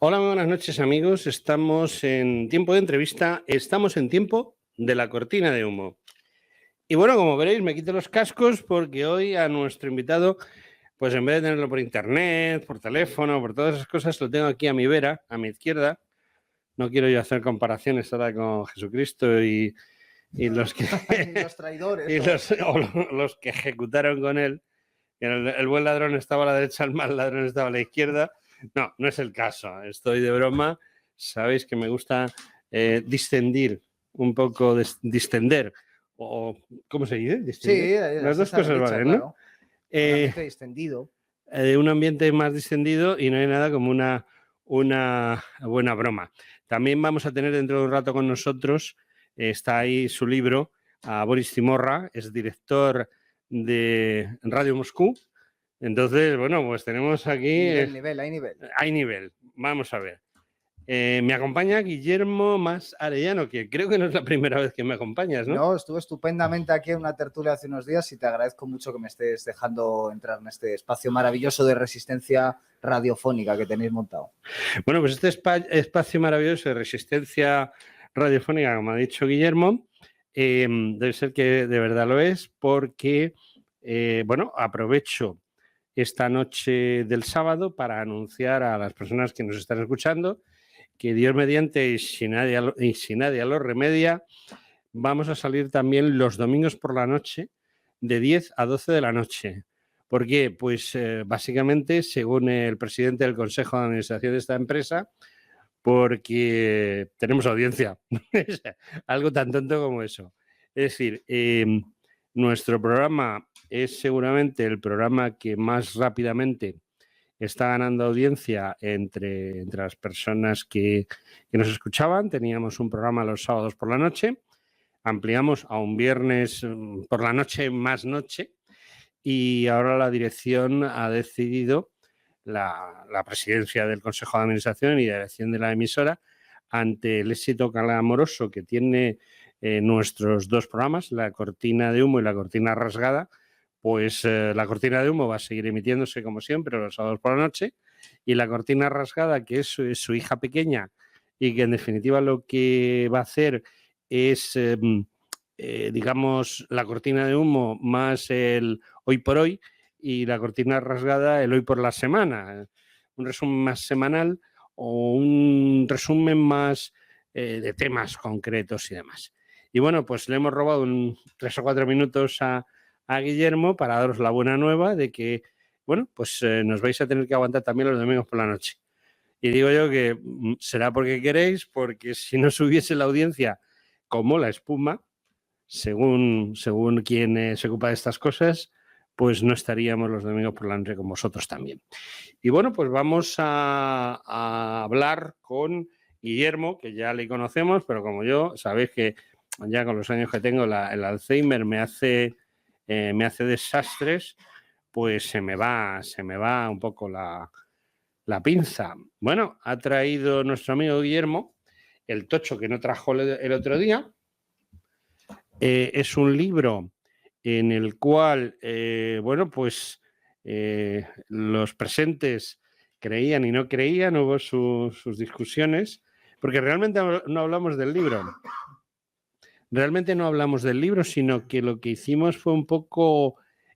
Hola, muy buenas noches amigos. Estamos en tiempo de entrevista, estamos en tiempo de la cortina de humo. Y bueno, como veréis, me quito los cascos porque hoy a nuestro invitado, pues en vez de tenerlo por internet, por teléfono, por todas esas cosas, lo tengo aquí a mi vera, a mi izquierda. No quiero yo hacer comparaciones ahora con Jesucristo y los que los traidores. y los que ejecutaron con él. El buen ladrón estaba a la derecha, el mal ladrón estaba a la izquierda. No, no es el caso. Estoy de broma. Sabéis que me gusta distender un poco, distender. O, ¿cómo se dice? Sí, Las así dos está cosas dicho, valen, ¿no? claro. Un ambiente distendido. Un ambiente más distendido y no hay nada como una buena broma. También vamos a tener dentro de un rato con nosotros, está ahí su libro, a Boris Zimorra, es director de Radio Moscú. Entonces, bueno, pues tenemos aquí... Hay nivel. Hay nivel, vamos a ver. Me acompaña Guillermo Mas Arellano, que creo que no es la primera vez que me acompañas, ¿no? No, estuve estupendamente aquí en una tertulia hace unos días y te agradezco mucho que me estés dejando entrar en este espacio maravilloso de resistencia radiofónica que tenéis montado. Bueno, pues este espacio maravilloso de resistencia radiofónica, como ha dicho Guillermo, debe ser que de verdad lo es, porque, bueno, aprovecho esta noche del sábado para anunciar a las personas que nos están escuchando que Dios mediante y si nadie lo remedia, vamos a salir también los domingos por la noche de 10 a 12 de la noche. ¿Por qué? Pues básicamente, según el presidente del Consejo de Administración de esta empresa, porque tenemos audiencia. Algo tan tonto como eso. Es decir, nuestro programa es seguramente el programa que más rápidamente está ganando audiencia entre las personas que nos escuchaban. Teníamos un programa los sábados por la noche, ampliamos a un viernes por la noche más noche y ahora la dirección ha decidido, la presidencia del Consejo de Administración y dirección de la emisora, ante el éxito clamoroso que tiene nuestros dos programas, La Cortina de Humo y La Cortina Rasgada, pues La Cortina de Humo va a seguir emitiéndose como siempre los sábados por la noche y La Cortina Rasgada, que es su hija pequeña y que en definitiva lo que va a hacer es, digamos, La Cortina de Humo más el Hoy por Hoy y La Cortina Rasgada el Hoy por la Semana. Un resumen más semanal o un resumen más de temas concretos y demás. Y bueno, pues le hemos robado 3 o 4 minutos a Guillermo para daros la buena nueva de que, bueno, pues nos vais a tener que aguantar también los domingos por la noche. Y digo yo que será porque queréis, porque si no subiese la audiencia como la espuma, según quien se ocupa de estas cosas, pues no estaríamos los domingos por la noche con vosotros también. Y bueno, pues vamos a hablar con Guillermo, que ya le conocemos, pero como yo, sabéis que ya con los años que tengo el Alzheimer me hace desastres, pues se me va un poco la pinza. Bueno, ha traído nuestro amigo Guillermo el tocho que no trajo el otro día. Es un libro en el cual, bueno, pues los presentes creían y no creían, hubo sus discusiones, porque realmente no hablamos del libro. Realmente no hablamos del libro, sino que lo que hicimos fue un poco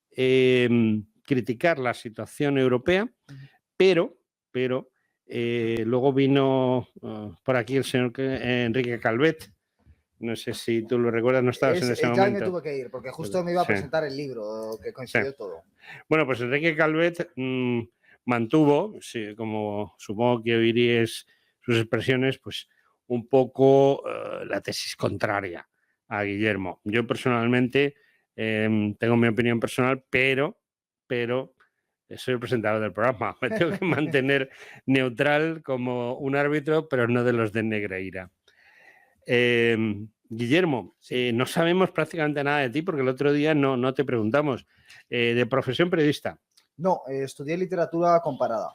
criticar la situación europea, pero luego vino por aquí el señor Enrique Calvet. No sé si tú lo recuerdas, no estabas en ese momento. Ya me tuve que ir, porque justo me iba a presentar el libro, que coincidió todo. Bueno, pues Enrique Calvet mantuvo, sí, como supongo que oiríais sus expresiones, pues un poco la tesis contraria a Guillermo. Yo personalmente tengo mi opinión personal, pero soy el presentador del programa. Me tengo que mantener neutral como un árbitro, pero no de los de Negreira. Guillermo, sí. No sabemos prácticamente nada de ti porque el otro día no te preguntamos. ¿De profesión periodista? No, estudié literatura comparada.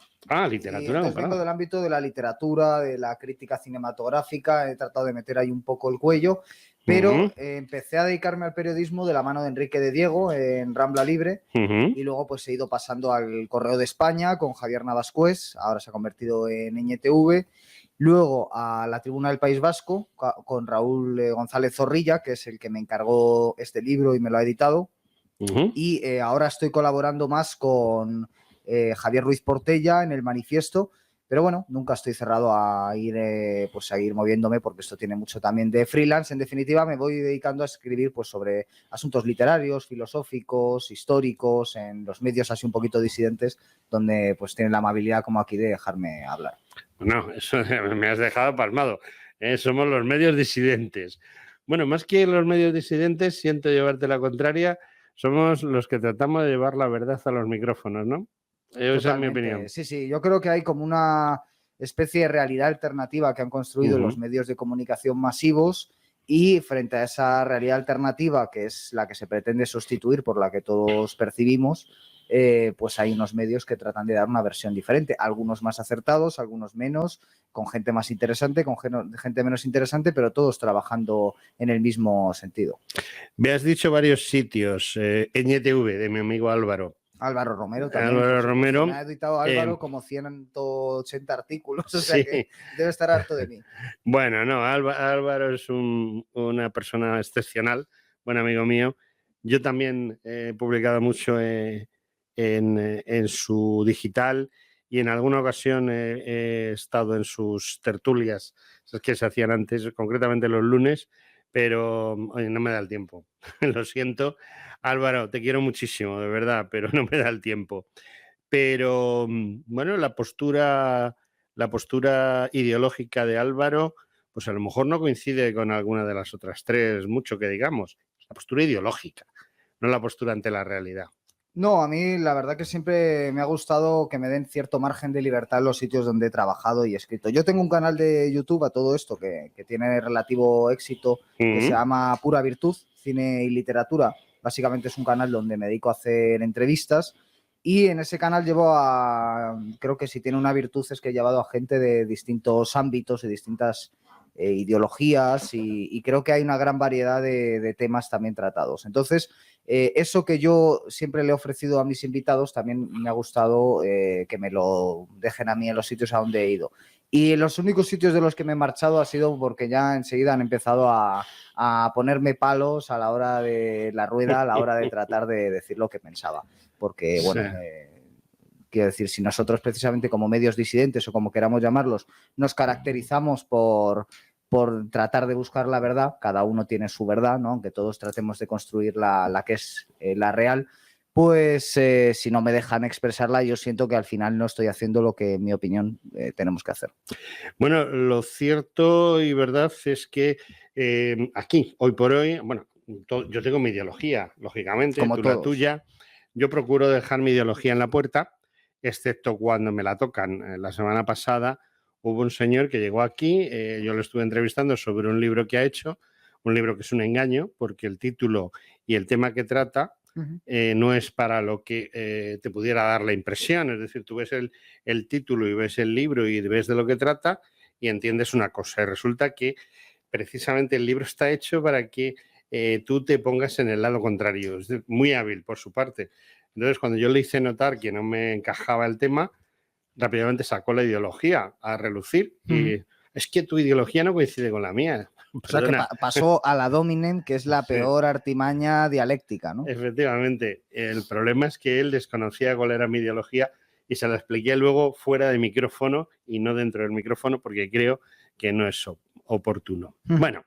Literatura comparada. Vengo del ámbito de la literatura, de la crítica cinematográfica, he tratado de meter ahí un poco el cuello, Pero empecé a dedicarme al periodismo de la mano de Enrique de Diego en Rambla Libre y luego pues he ido pasando al Correo de España con Javier Navascués, ahora se ha convertido en NTV, luego a la Tribuna del País Vasco con Raúl González Zorrilla, que es el que me encargó este libro y me lo ha editado, y ahora estoy colaborando más con Javier Ruiz Portella en El Manifiesto. Pero bueno, nunca estoy cerrado a ir, pues a ir moviéndome porque esto tiene mucho también de freelance. En definitiva, me voy dedicando a escribir pues sobre asuntos literarios, filosóficos, históricos, en los medios así un poquito disidentes, donde pues tienen la amabilidad como aquí de dejarme hablar. No, eso me has dejado pasmado. Somos los medios disidentes. Bueno, más que los medios disidentes, siento llevarte la contraria, somos los que tratamos de llevar la verdad a los micrófonos, ¿no? Esa es mi opinión. Sí, sí, yo creo que hay como una especie de realidad alternativa que han construido los medios de comunicación masivos y frente a esa realidad alternativa, que es la que se pretende sustituir por la que todos percibimos, pues hay unos medios que tratan de dar una versión diferente, algunos más acertados, algunos menos, con gente más interesante, con gente menos interesante, pero todos trabajando en el mismo sentido. Me has dicho varios sitios, NTV, de mi amigo Álvaro. Álvaro Romero también. Álvaro Romero. Me ha editado Álvaro como 180 artículos, o sea que debe estar harto de mí. Bueno, no, Álvaro es una persona excepcional, buen amigo mío. Yo también he publicado mucho en su digital y en alguna ocasión he estado en sus tertulias, esas que se hacían antes, concretamente los lunes, pero oye, no me da el tiempo. Lo siento. Álvaro, te quiero muchísimo, de verdad, pero no me da el tiempo. Pero bueno, la postura ideológica de Álvaro, pues a lo mejor no coincide con alguna de las otras tres, mucho que digamos. La postura ideológica, no la postura ante la realidad. No, a mí la verdad que siempre me ha gustado que me den cierto margen de libertad en los sitios donde he trabajado y he escrito. Yo tengo un canal de YouTube a todo esto que tiene relativo éxito, que se llama Pura Virtud, Cine y Literatura. Básicamente es un canal donde me dedico a hacer entrevistas y en ese canal creo que si tiene una virtud es que he llevado a gente de distintos ámbitos y distintas ideologías y creo que hay una gran variedad de temas también tratados. Entonces, eso que yo siempre le he ofrecido a mis invitados, también me ha gustado que me lo dejen a mí en los sitios a donde he ido. Y los únicos sitios de los que me he marchado ha sido porque ya enseguida han empezado a ponerme palos a la hora de la rueda, a la hora de tratar de decir lo que pensaba. Porque, bueno, quiero decir, si nosotros precisamente como medios disidentes o como queramos llamarlos, nos caracterizamos por tratar de buscar la verdad, cada uno tiene su verdad, ¿no? Aunque todos tratemos de construir la que es la real, pues si no me dejan expresarla, yo siento que al final no estoy haciendo lo que, en mi opinión, tenemos que hacer. Bueno, lo cierto y verdad es que aquí, hoy por hoy, bueno, yo tengo mi ideología, lógicamente, como tú todos. La tuya. Yo procuro dejar mi ideología en la puerta, excepto cuando me la tocan. La semana pasada hubo un señor que llegó aquí, yo lo estuve entrevistando sobre un libro que ha hecho, un libro que es un engaño, porque el título y el tema que trata no es para lo que te pudiera dar la impresión. Es decir, tú ves el título y ves el libro y ves de lo que trata y entiendes una cosa. Y resulta que precisamente el libro está hecho para que tú te pongas en el lado contrario. Es muy hábil por su parte. Entonces, cuando yo le hice notar que no me encajaba el tema, rápidamente sacó la ideología a relucir. Y es que tu ideología no coincide con la mía. O sea, que pasó a la dominem, que es la peor artimaña dialéctica, ¿no? Efectivamente. El problema es que él desconocía cuál era mi ideología y se la expliqué luego fuera de micrófono y no dentro del micrófono porque creo que no es oportuno. Bueno,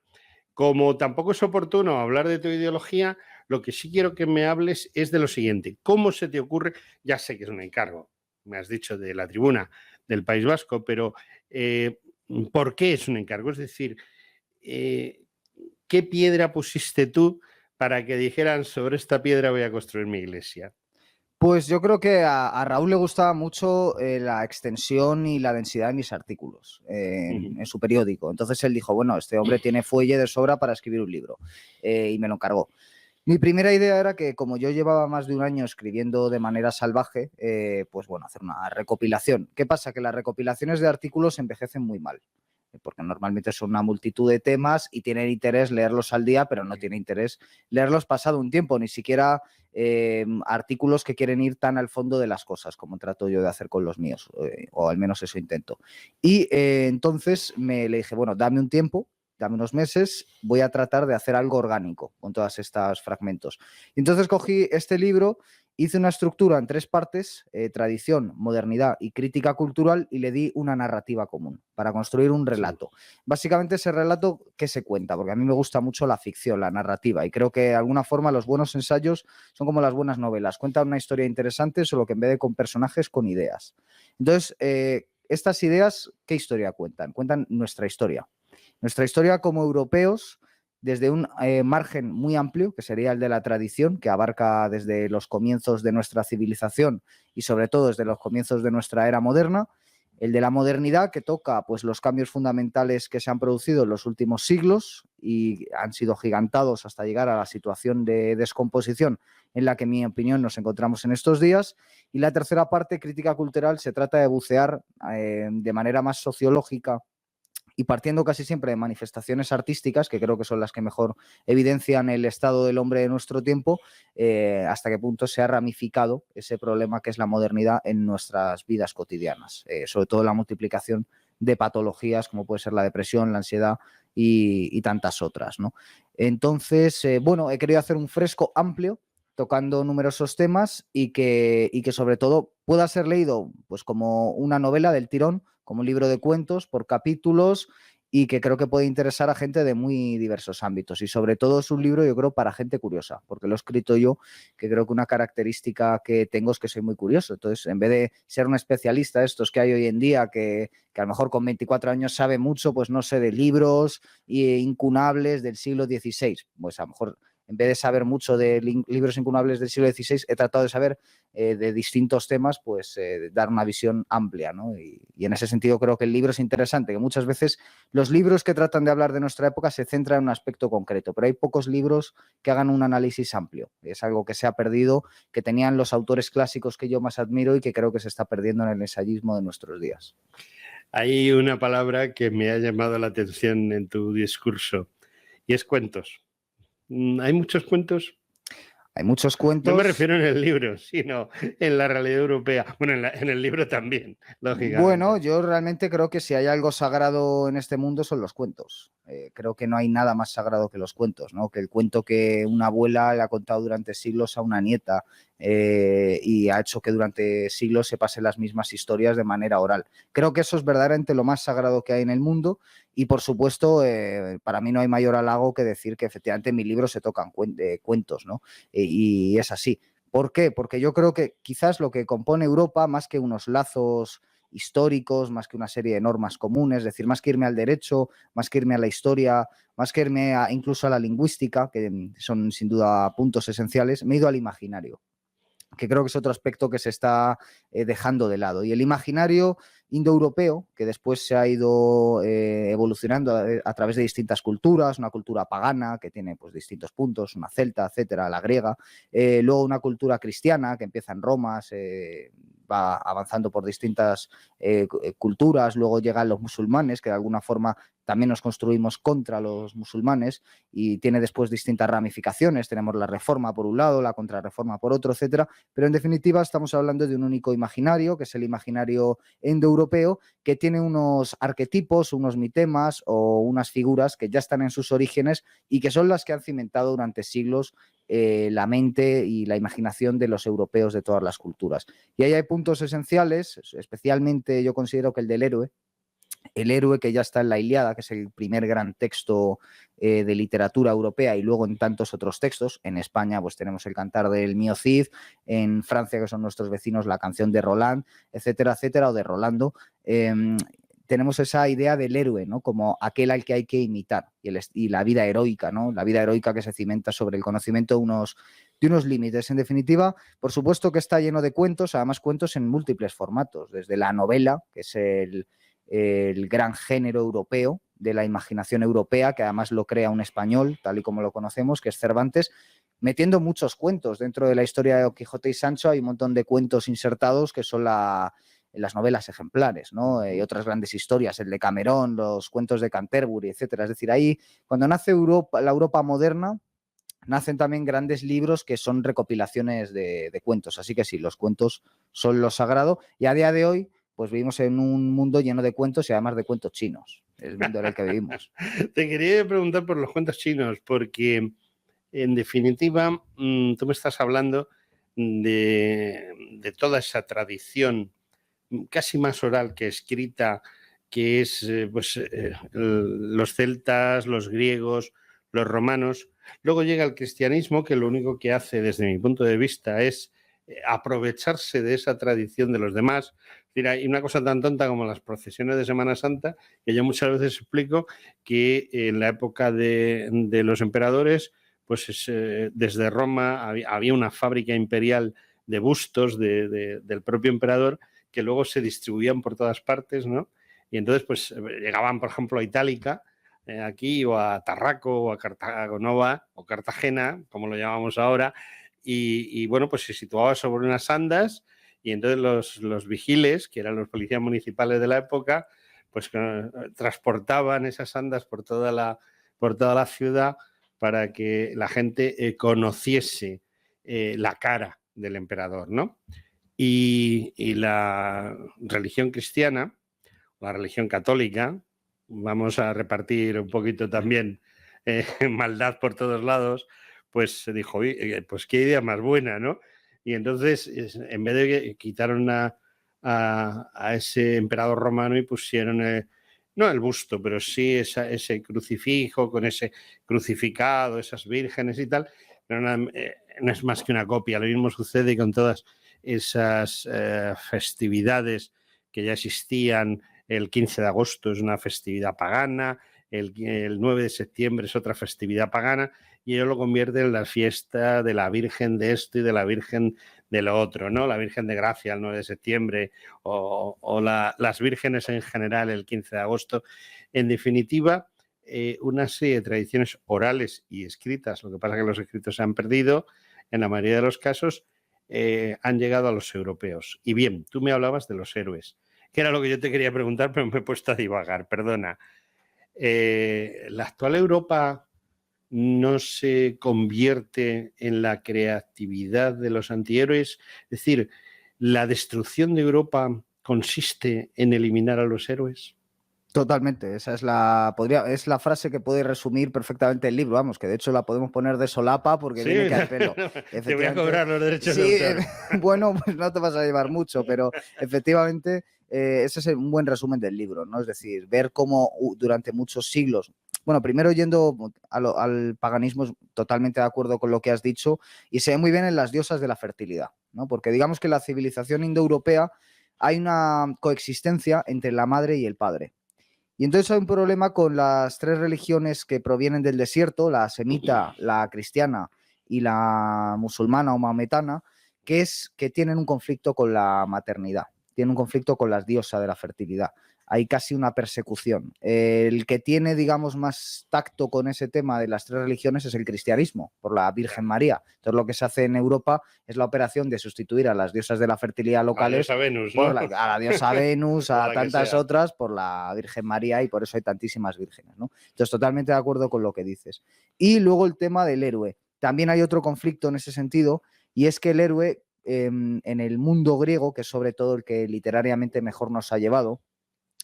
como tampoco es oportuno hablar de tu ideología, lo que sí quiero que me hables es de lo siguiente. ¿Cómo se te ocurre? Ya sé que es un encargo, me has dicho de la Tribuna del País Vasco, pero ¿por qué es un encargo? Es decir, ¿qué piedra pusiste tú para que dijeran sobre esta piedra voy a construir mi iglesia? Pues yo creo que a Raúl le gustaba mucho la extensión y la densidad de mis artículos en su periódico. Entonces él dijo, bueno, este hombre tiene fuelle de sobra para escribir un libro y me lo encargó. Mi primera idea era que como yo llevaba más de un año escribiendo de manera salvaje, pues bueno, hacer una recopilación. ¿Qué pasa? Que las recopilaciones de artículos envejecen muy mal. porque normalmente son una multitud de temas y tienen interés leerlos al día, pero no tiene interés leerlos pasado un tiempo, ni siquiera artículos que quieren ir tan al fondo de las cosas como trato yo de hacer con los míos, o al menos eso intento. Y entonces le dije, bueno, dame un tiempo, dame unos meses, voy a tratar de hacer algo orgánico con todos estos fragmentos. Y entonces cogí este libro, hice una estructura en 3 partes, tradición, modernidad y crítica cultural, y le di una narrativa común para construir un relato. Sí. Básicamente ese relato, ¿qué se cuenta? Porque a mí me gusta mucho la ficción, la narrativa, y creo que de alguna forma los buenos ensayos son como las buenas novelas, cuentan una historia interesante, solo que en vez de con personajes, con ideas. Entonces, estas ideas, ¿qué historia cuentan? Cuentan nuestra historia. Nuestra historia como europeos, desde un margen muy amplio, que sería el de la tradición, que abarca desde los comienzos de nuestra civilización y sobre todo desde los comienzos de nuestra era moderna, el de la modernidad, que toca pues, los cambios fundamentales que se han producido en los últimos siglos y han sido gigantados hasta llegar a la situación de descomposición en la que, en mi opinión, nos encontramos en estos días. Y la tercera parte, crítica cultural, se trata de bucear de manera más sociológica y partiendo casi siempre de manifestaciones artísticas, que creo que son las que mejor evidencian el estado del hombre de nuestro tiempo, hasta qué punto se ha ramificado ese problema que es la modernidad en nuestras vidas cotidianas, sobre todo la multiplicación de patologías como puede ser la depresión, la ansiedad y tantas otras, ¿no? Entonces, bueno, he querido hacer un fresco amplio tocando numerosos temas y que sobre todo pueda ser leído pues como una novela del tirón, como un libro de cuentos por capítulos, y que creo que puede interesar a gente de muy diversos ámbitos. Y sobre todo es un libro, yo creo, para gente curiosa, porque lo he escrito yo, que creo que una característica que tengo es que soy muy curioso. Entonces, en vez de ser un especialista de estos que hay hoy en día, que a lo mejor con 24 años sabe mucho, pues no sé, de libros incunables del siglo XVI, pues a lo mejor en vez de saber mucho de libros incunables del siglo XVI, he tratado de saber de distintos temas, pues dar una visión amplia, ¿no? Y en ese sentido creo que el libro es interesante, que muchas veces los libros que tratan de hablar de nuestra época se centran en un aspecto concreto, pero hay pocos libros que hagan un análisis amplio. Es algo que se ha perdido, que tenían los autores clásicos que yo más admiro y que creo que se está perdiendo en el ensayismo de nuestros días. Hay una palabra que me ha llamado la atención en tu discurso y es cuentos. ¿Hay muchos cuentos? Hay muchos cuentos. No me refiero en el libro, sino en la realidad europea. Bueno, en el libro también, lógicamente. Bueno, yo realmente creo que si hay algo sagrado en este mundo son los cuentos. Creo que no hay nada más sagrado que los cuentos, ¿no? Que el cuento que una abuela le ha contado durante siglos a una nieta y ha hecho que durante siglos se pasen las mismas historias de manera oral. Creo que eso es verdaderamente lo más sagrado que hay en el mundo y, por supuesto, para mí no hay mayor halago que decir que efectivamente en mi libro se tocan cuentos, ¿no? Y es así. ¿Por qué? Porque yo creo que quizás lo que compone Europa, más que unos lazos históricos, más que una serie de normas comunes, es decir, más que irme al derecho, más que irme a la historia, más que irme incluso a la lingüística, que son sin duda puntos esenciales, me he ido al imaginario, que creo que es otro aspecto que se está dejando de lado. Y el imaginario indoeuropeo, que después se ha ido evolucionando a través de distintas culturas, una cultura pagana que tiene pues, distintos puntos, una celta, etcétera, la griega, luego una cultura cristiana que empieza en Roma, va avanzando por distintas culturas, luego llegan los musulmanes, que de alguna forma también nos construimos contra los musulmanes y tiene después distintas ramificaciones. Tenemos la reforma por un lado, la contrarreforma por otro, etcétera. Pero en definitiva estamos hablando de un único imaginario, que es el imaginario indoeuropeo, que tiene unos arquetipos, unos mitemas o unas figuras que ya están en sus orígenes y que son las que han cimentado durante siglos la mente y la imaginación de los europeos de todas las culturas. Y ahí hay puntos esenciales, especialmente yo considero que el del héroe. El héroe que ya está en la Ilíada, que es el primer gran texto de literatura europea, y luego en tantos otros textos. En España pues tenemos el Cantar del Mío Cid, en Francia, que son nuestros vecinos, la canción de Roland, etcétera, etcétera, o de Rolando. Tenemos esa idea del héroe, ¿no? Como aquel al que hay que imitar, y la vida heroica, ¿no? La vida heroica que se cimenta sobre el conocimiento de unos límites. En definitiva, por supuesto que está lleno de cuentos, además cuentos en múltiples formatos, desde la novela, que es el gran género europeo de la imaginación europea, que además lo crea un español, tal y como lo conocemos, que es Cervantes, metiendo muchos cuentos. Dentro de la historia de Don Quijote y Sancho hay un montón de cuentos insertados que son las novelas ejemplares, ¿no? Y otras grandes historias, el de Cameron, los cuentos de Canterbury, etcétera. Es decir, ahí cuando nace Europa, la Europa moderna, nacen también grandes libros que son recopilaciones de cuentos. Así que sí, los cuentos son lo sagrado y a día de hoy pues vivimos en un mundo lleno de cuentos y además de cuentos chinos. Es el mundo en el que vivimos. Te quería preguntar por los cuentos chinos porque en definitiva tú me estás hablando de toda esa tradición casi más oral que escrita, que es los celtas, los griegos, los romanos. Luego llega el cristianismo, que lo único que hace desde mi punto de vista es aprovecharse de esa tradición de los demás. Es decir, hay una cosa tan tonta como las procesiones de Semana Santa, que yo muchas veces explico que en la época de los emperadores, pues desde Roma había una fábrica imperial de bustos del propio emperador que luego se distribuían por todas partes, ¿no? Y entonces, pues llegaban, por ejemplo, a Itálica, aquí, o a Tarraco, o a Cartagonova, o Cartagena, como lo llamamos ahora, y bueno, pues se situaba sobre unas andas, y entonces los vigiles, que eran los policías municipales de la época, pues transportaban esas andas por toda la ciudad para que la gente conociese la cara del emperador, ¿no? Y la religión cristiana, la religión católica, vamos a repartir un poquito también maldad por todos lados, pues se dijo, pues qué idea más buena, ¿no? Y entonces, en vez de quitaron a ese emperador romano y pusieron, no el busto, pero sí ese crucifijo con ese crucificado, esas vírgenes y tal, pero no es más que una copia. Lo mismo sucede con todas esas festividades que ya existían. El 15 de agosto es una festividad pagana, el 9 de septiembre es otra festividad pagana, y ellos lo convierten en la fiesta de la Virgen de esto y de la Virgen de lo otro, ¿no? La Virgen de Gracia el 9 de septiembre o las vírgenes en general el 15 de agosto. En definitiva, una serie de tradiciones orales y escritas, lo que pasa es que los escritos se han perdido en la mayoría de los casos, han llegado a los europeos. Y bien, tú me hablabas de los héroes, que era lo que yo te quería preguntar, pero me he puesto a divagar, perdona. ¿La actual Europa no se convierte en la creatividad de los antihéroes? Es decir, ¿la destrucción de Europa consiste en eliminar a los héroes? Totalmente, esa es es la frase que puede resumir perfectamente el libro, vamos, que de hecho la podemos poner de solapa porque Sí, viene que al pelo. te voy a cobrar los derechos sí, de autor. Bueno, pues no te vas a llevar mucho, pero efectivamente ese es un buen resumen del libro, ¿no? Es decir, ver cómo durante muchos siglos, bueno, primero yendo al paganismo, totalmente de acuerdo con lo que has dicho, y se ve muy bien en las diosas de la fertilidad, ¿no? Porque digamos que en la civilización indoeuropea hay una coexistencia entre la madre y el padre. Y entonces hay un problema con las tres religiones que provienen del desierto, la semita, la cristiana y la musulmana o maometana, que es que tienen un conflicto con la maternidad, tienen un conflicto con las diosas de la fertilidad. Hay casi una persecución. El que tiene, digamos, más tacto con ese tema de las tres religiones es el cristianismo, por la Virgen María. Entonces lo que se hace en Europa es la operación de sustituir a las diosas de la fertilidad locales a Venus, ¿no? a la diosa Venus, a tantas sea. otras, por la Virgen María, y por eso hay tantísimas vírgenes, ¿no? Entonces, totalmente de acuerdo con lo que dices. Y luego el tema del héroe. También hay otro conflicto en ese sentido, y es que el héroe en el mundo griego, que es sobre todo el que literariamente mejor nos ha llevado,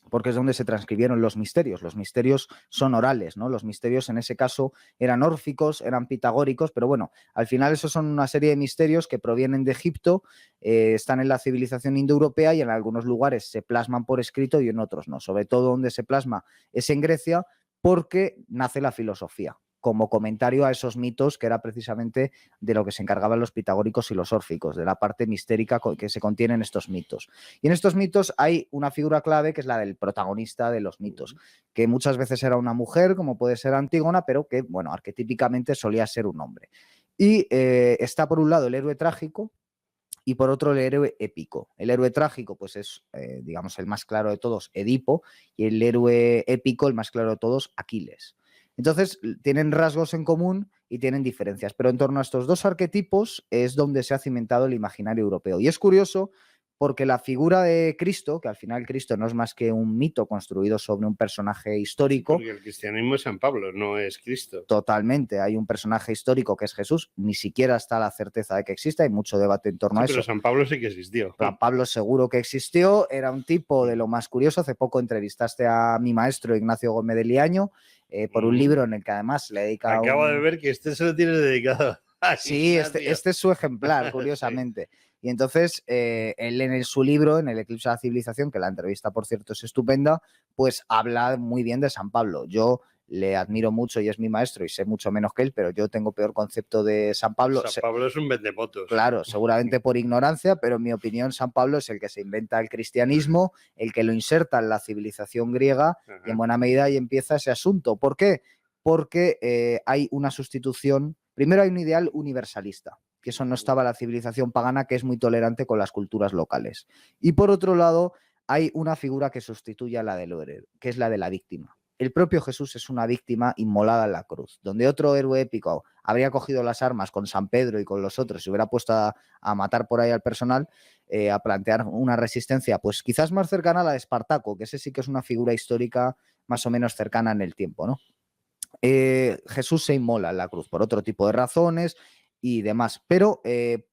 porque es donde se transcribieron los misterios. Los misterios son orales, ¿no? Los misterios en ese caso eran órficos, eran pitagóricos, pero bueno, al final esos son una serie de misterios que provienen de Egipto, están en la civilización indoeuropea y en algunos lugares se plasman por escrito y en otros no. Sobre todo donde se plasma es en Grecia, porque nace la filosofía, como comentario a esos mitos que era precisamente de lo que se encargaban los pitagóricos y los órficos, de la parte mistérica que se contiene en estos mitos. Y en estos mitos hay una figura clave que es la del protagonista de los mitos, que muchas veces era una mujer, como puede ser Antígona, pero que, bueno, arquetípicamente solía ser un hombre. Y está por un lado el héroe trágico, y por otro el héroe épico. El héroe trágico, pues es, digamos, el más claro de todos, Edipo, y el héroe épico, el más claro de todos, Aquiles. Entonces, tienen rasgos en común y tienen diferencias, pero en torno a estos dos arquetipos es donde se ha cimentado el imaginario europeo. Y es curioso porque la figura de Cristo, que al final Cristo no es más que un mito construido sobre un personaje histórico. Porque el cristianismo es San Pablo, no es Cristo. Totalmente, hay un personaje histórico que es Jesús, ni siquiera está la certeza de que exista, hay mucho debate en torno a eso. Pero San Pablo sí que existió. San Pablo seguro que existió, era un tipo de lo más curioso. Hace poco entrevistaste a mi maestro Ignacio Gómez de Liaño por un libro en el que además le dedica Acabo de ver que este se lo tienes dedicado. Sí, este es su ejemplar, curiosamente. Sí. Y entonces, él en su libro, en El eclipse de la civilización, que la entrevista, por cierto, es estupenda, pues habla muy bien de San Pablo. Yo le admiro mucho y es mi maestro y sé mucho menos que él, pero yo tengo peor concepto de San Pablo. San Pablo es un vendemotos. Claro, seguramente por ignorancia, pero en mi opinión San Pablo es el que se inventa el cristianismo, el que lo inserta en la civilización griega. Ajá. Y en buena medida ahí empieza ese asunto. ¿Por qué? Porque hay una sustitución. Primero hay un ideal universalista, que eso no estaba en la civilización pagana, que es muy tolerante con las culturas locales. Y por otro lado, hay una figura que sustituye a la del héroe, que es la de la víctima. El propio Jesús es una víctima inmolada en la cruz, donde otro héroe épico habría cogido las armas con San Pedro y con los otros y hubiera puesto a matar por ahí al personal, a plantear una resistencia, pues quizás más cercana a la de Espartaco, que ese sí que es una figura histórica más o menos cercana en el tiempo, ¿no? Jesús se inmola en la cruz por otro tipo de razones y demás, pero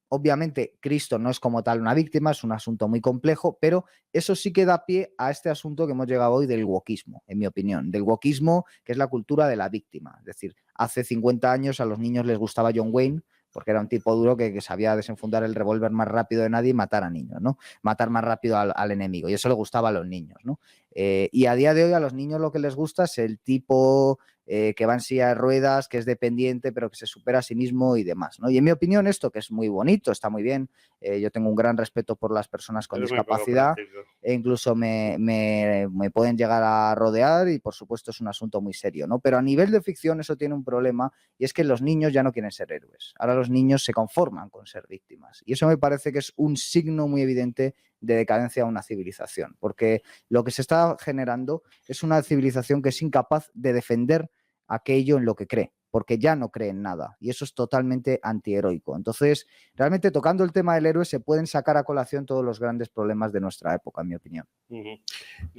obviamente Cristo no es como tal una víctima, es un asunto muy complejo, pero eso sí que da pie a este asunto que hemos llegado hoy del wokismo, en mi opinión, del wokismo, que es la cultura de la víctima. Es decir, hace 50 años a los niños les gustaba John Wayne, porque era un tipo duro que sabía desenfundar el revólver más rápido de nadie y matar a niños, ¿no? Matar más rápido al enemigo, y eso le gustaba a los niños, ¿no? Y a día de hoy a los niños lo que les gusta es el tipo que va en silla de ruedas, que es dependiente, pero que se supera a sí mismo y demás, ¿no? Y en mi opinión esto, que es muy bonito, está muy bien, yo tengo un gran respeto por las personas con discapacidad, e incluso me pueden llegar a rodear y por supuesto es un asunto muy serio, ¿no? Pero a nivel de ficción eso tiene un problema y es que los niños ya no quieren ser héroes, ahora los niños se conforman con ser víctimas y eso me parece que es un signo muy evidente de decadencia a una civilización, porque lo que se está generando es una civilización que es incapaz de defender aquello en lo que cree, porque ya no cree en nada y eso es totalmente antiheroico. Entonces, realmente tocando el tema del héroe se pueden sacar a colación todos los grandes problemas de nuestra época, en mi opinión.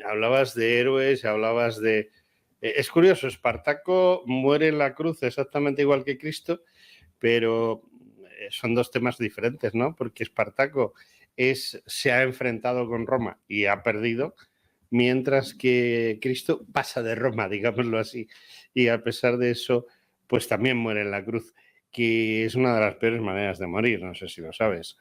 Hablabas de héroes, hablabas de... es curioso, Espartaco muere en la cruz exactamente igual que Cristo, pero son dos temas diferentes, ¿no? Porque Espartaco se ha enfrentado con Roma y ha perdido, mientras que Cristo pasa de Roma, digámoslo así, y a pesar de eso, pues también muere en la cruz, que es una de las peores maneras de morir, no sé si lo sabes.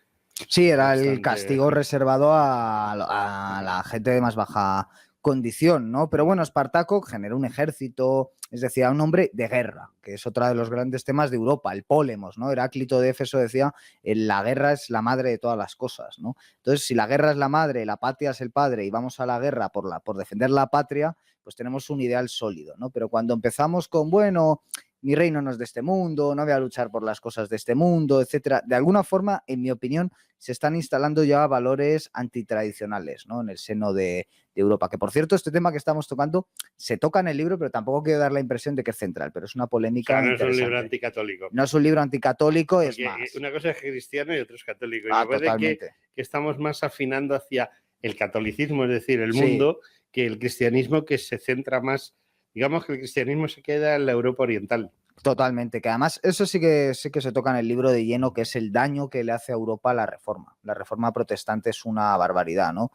Sí, era el castigo reservado a la gente de más baja condición, ¿no? Pero bueno, Espartaco generó un ejército, es decir, era un hombre de guerra, que es otro de los grandes temas de Europa, el pólemos, ¿no? Heráclito de Éfeso decía, la guerra es la madre de todas las cosas, ¿no? Entonces, si la guerra es la madre, la patria es el padre y vamos a la guerra por defender la patria, pues tenemos un ideal sólido, ¿no? Pero cuando empezamos con, bueno, mi reino no es de este mundo, no voy a luchar por las cosas de este mundo, etcétera, de alguna forma, en mi opinión, se están instalando ya valores antitradicionales, ¿no? En el seno de Europa. Que, por cierto, este tema que estamos tocando se toca en el libro, pero tampoco quiero dar la impresión de que es central, pero es una polémica interesante. No es un libro anticatólico. No es un libro anticatólico, porque es más. Una cosa es cristiano y otra es católico. Y me parece que estamos más afinando hacia el catolicismo, es decir, el mundo, que el cristianismo, que se centra más... Digamos que el cristianismo se queda en la Europa oriental. Totalmente, que además eso sí que se toca en el libro de lleno, que es el daño que le hace a Europa la reforma. La reforma protestante es una barbaridad, ¿no?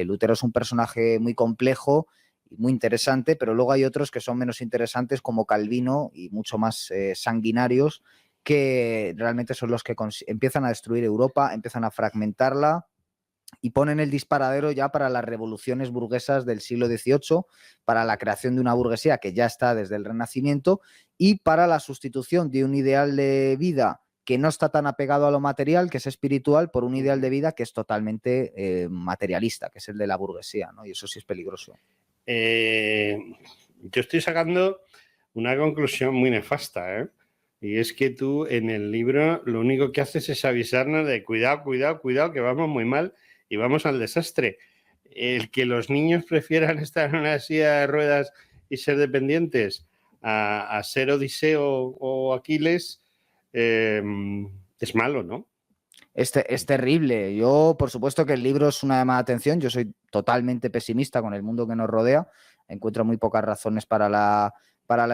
Lutero es un personaje muy complejo y muy interesante, pero luego hay otros que son menos interesantes como Calvino y mucho más sanguinarios, que realmente son los que empiezan a destruir Europa, empiezan a fragmentarla y ponen el disparadero ya para las revoluciones burguesas del siglo XVIII, para la creación de una burguesía que ya está desde el Renacimiento y para la sustitución de un ideal de vida que no está tan apegado a lo material, que es espiritual, por un ideal de vida que es totalmente materialista, que es el de la burguesía, ¿no? Y eso sí es peligroso. Yo estoy sacando una conclusión muy nefasta, ¿eh? Y es que tú en el libro lo único que haces es avisarnos de cuidado, cuidado, cuidado, que vamos muy mal y vamos al desastre. El que los niños prefieran estar en una silla de ruedas y ser dependientes a ser Odiseo o Aquiles es malo, ¿no? Es terrible. Yo, por supuesto que el libro es una llamada de atención. Yo soy totalmente pesimista con el mundo que nos rodea. Encuentro muy pocas razones para la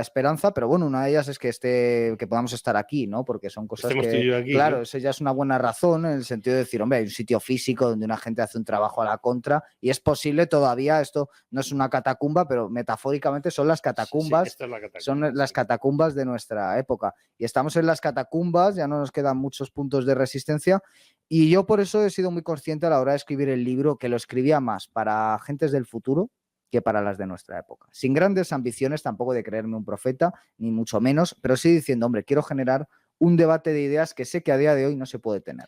esperanza, pero bueno, una de ellas es que podamos estar aquí, ¿no? Porque son cosas Estemos tú y que, yo aquí, claro, ¿no? eso ya es una buena razón en el sentido de decir, hombre, hay un sitio físico donde una gente hace un trabajo a la contra y es posible todavía, esto no es una catacumba, pero metafóricamente son las catacumbas, esta es la catacumba, son las catacumbas de nuestra época. Y estamos en las catacumbas, ya no nos quedan muchos puntos de resistencia. Y yo por eso he sido muy consciente a la hora de escribir el libro, que lo escribía más para gentes del futuro que para las de nuestra época. Sin grandes ambiciones tampoco de creerme un profeta, ni mucho menos, pero sí diciendo, hombre, quiero generar un debate de ideas que sé que a día de hoy no se puede tener.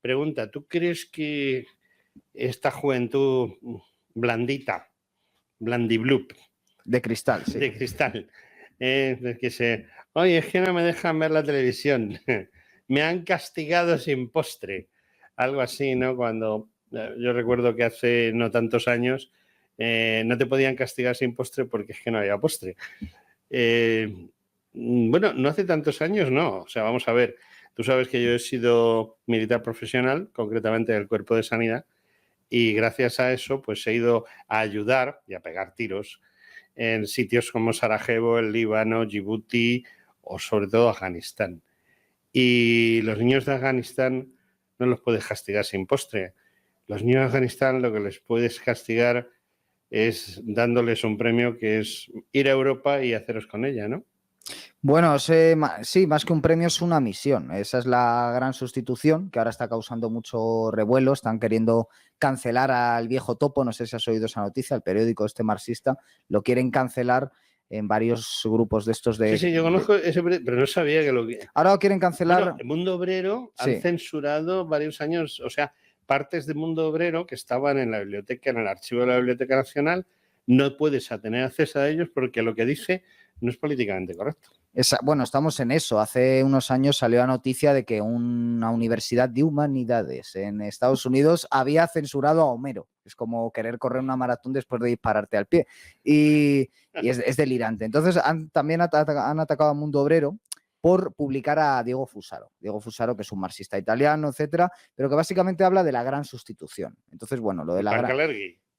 Pregunta, ¿tú crees que esta juventud blandita, blandiblup, de cristal, sí. de cristal, oye, es que no me dejan ver la televisión, me han castigado sin postre, algo así, ¿no? Cuando yo recuerdo que hace no tantos años no te podían castigar sin postre porque es que no había postre. Bueno, no hace tantos años, no. O sea, vamos a ver, tú sabes que yo he sido militar profesional, concretamente del Cuerpo de Sanidad, y gracias a eso pues he ido a ayudar y a pegar tiros en sitios como Sarajevo, el Líbano, Djibouti o sobre todo Afganistán. Y los niños de Afganistán no los puedes castigar sin postre. Los niños de Afganistán lo que les puedes castigar es dándoles un premio que es ir a Europa y haceros con ella, ¿no? Bueno, sí, más que un premio es una misión. Esa es la gran sustitución que ahora está causando mucho revuelo. Están queriendo cancelar al viejo topo. No sé si has oído esa noticia. El periódico este marxista lo quieren cancelar en varios grupos de estos de... Sí, yo conozco ese, pero no sabía que lo que... Ahora lo quieren cancelar... Bueno, el Mundo Obrero han censurado varios años, o sea, partes del Mundo Obrero que estaban en la biblioteca, en el archivo de la Biblioteca Nacional, no puedes tener acceso a ellos porque lo que dice no es políticamente correcto. Bueno, estamos en eso. Hace unos años salió la noticia de que una universidad de humanidades en Estados Unidos había censurado a Homero. Es como querer correr una maratón después de dispararte al pie. Y es delirante. Entonces también han atacado al Mundo Obrero por publicar a Diego Fusaro. Diego Fusaro, que es un marxista italiano, etcétera, pero que básicamente habla de la gran sustitución. Entonces, bueno, lo de la gran...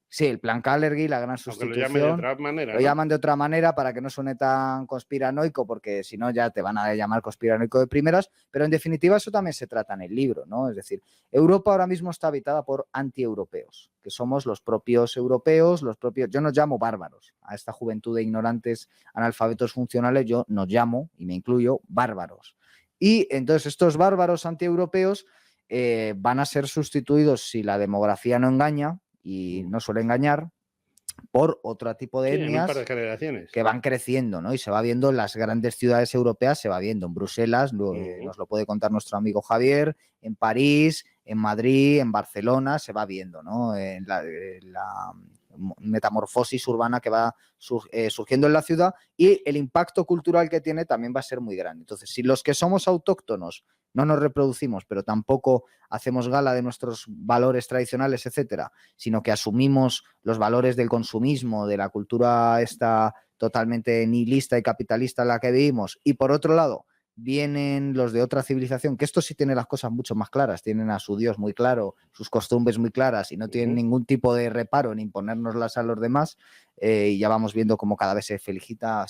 Sí, el plan Kalergi, la gran sustitución. Aunque lo llamen de otra manera. Lo llaman de otra manera para que no suene tan conspiranoico, porque si no ya te van a llamar conspiranoico de primeras, pero en definitiva eso también se trata en el libro, ¿no? Es decir, Europa ahora mismo está habitada por antieuropeos, que somos los propios europeos, yo nos llamo bárbaros. A esta juventud de ignorantes, analfabetos funcionales, yo nos llamo, y me incluyo, bárbaros. Y entonces estos bárbaros antieuropeos van a ser sustituidos, si la demografía no engaña, y no suele engañar, por otro tipo de etnias que van creciendo, ¿no? Y se va viendo en las grandes ciudades europeas, se va viendo en Bruselas, nos lo puede contar nuestro amigo Javier, en París, en Madrid, en Barcelona, se va viendo, ¿no? En la metamorfosis urbana que va surgiendo en la ciudad, y el impacto cultural que tiene también va a ser muy grande. Entonces, si los que somos autóctonos no nos reproducimos, pero tampoco hacemos gala de nuestros valores tradicionales, etcétera, sino que asumimos los valores del consumismo, de la cultura esta totalmente nihilista y capitalista en la que vivimos, y por otro lado vienen los de otra civilización, que estos sí tienen las cosas mucho más claras, tienen a su Dios muy claro, sus costumbres muy claras y no tienen ningún tipo de reparo en imponérnoslas a los demás, y ya vamos viendo cómo cada vez se felicita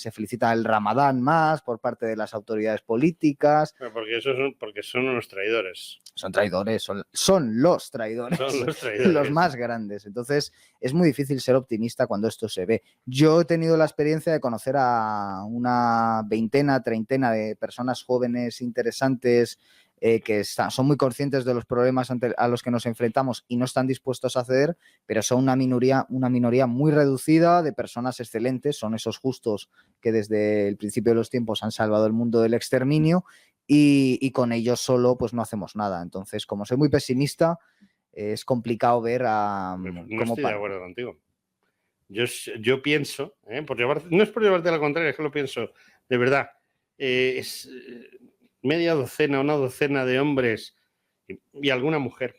el Ramadán más por parte de las autoridades políticas. Porque son unos traidores. Son traidores, son los traidores, los más grandes. Entonces es muy difícil ser optimista cuando esto se ve. Yo he tenido la experiencia de conocer a una treintena de personas jóvenes interesantes que son muy conscientes de los problemas a los que nos enfrentamos y no están dispuestos a ceder, pero son una minoría muy reducida de personas excelentes, son esos justos que desde el principio de los tiempos han salvado el mundo del exterminio, y con ellos solo pues no hacemos nada. Entonces, como soy muy pesimista, es complicado ver a... No estoy de acuerdo contigo. Yo pienso, no es por llevarte a la contraria, es que lo pienso, de verdad, es media docena, una docena de hombres y alguna mujer,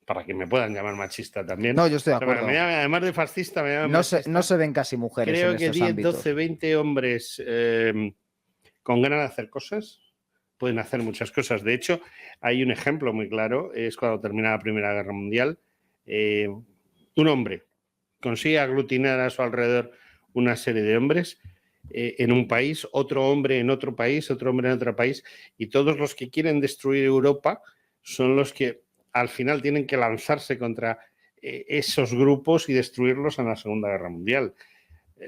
para que me puedan llamar machista también. No, yo estoy de acuerdo. Además de fascista, me llaman machista. No se ven casi mujeres. Creo en que estos 10, ámbitos. 12, 20 hombres con ganas de hacer cosas, pueden hacer muchas cosas. De hecho, hay un ejemplo muy claro, es cuando termina la Primera Guerra Mundial, un hombre consigue aglutinar a su alrededor una serie de hombres en un país, otro hombre en otro país, otro hombre en otro país, y todos los que quieren destruir Europa son los que al final tienen que lanzarse contra esos grupos y destruirlos en la Segunda Guerra Mundial.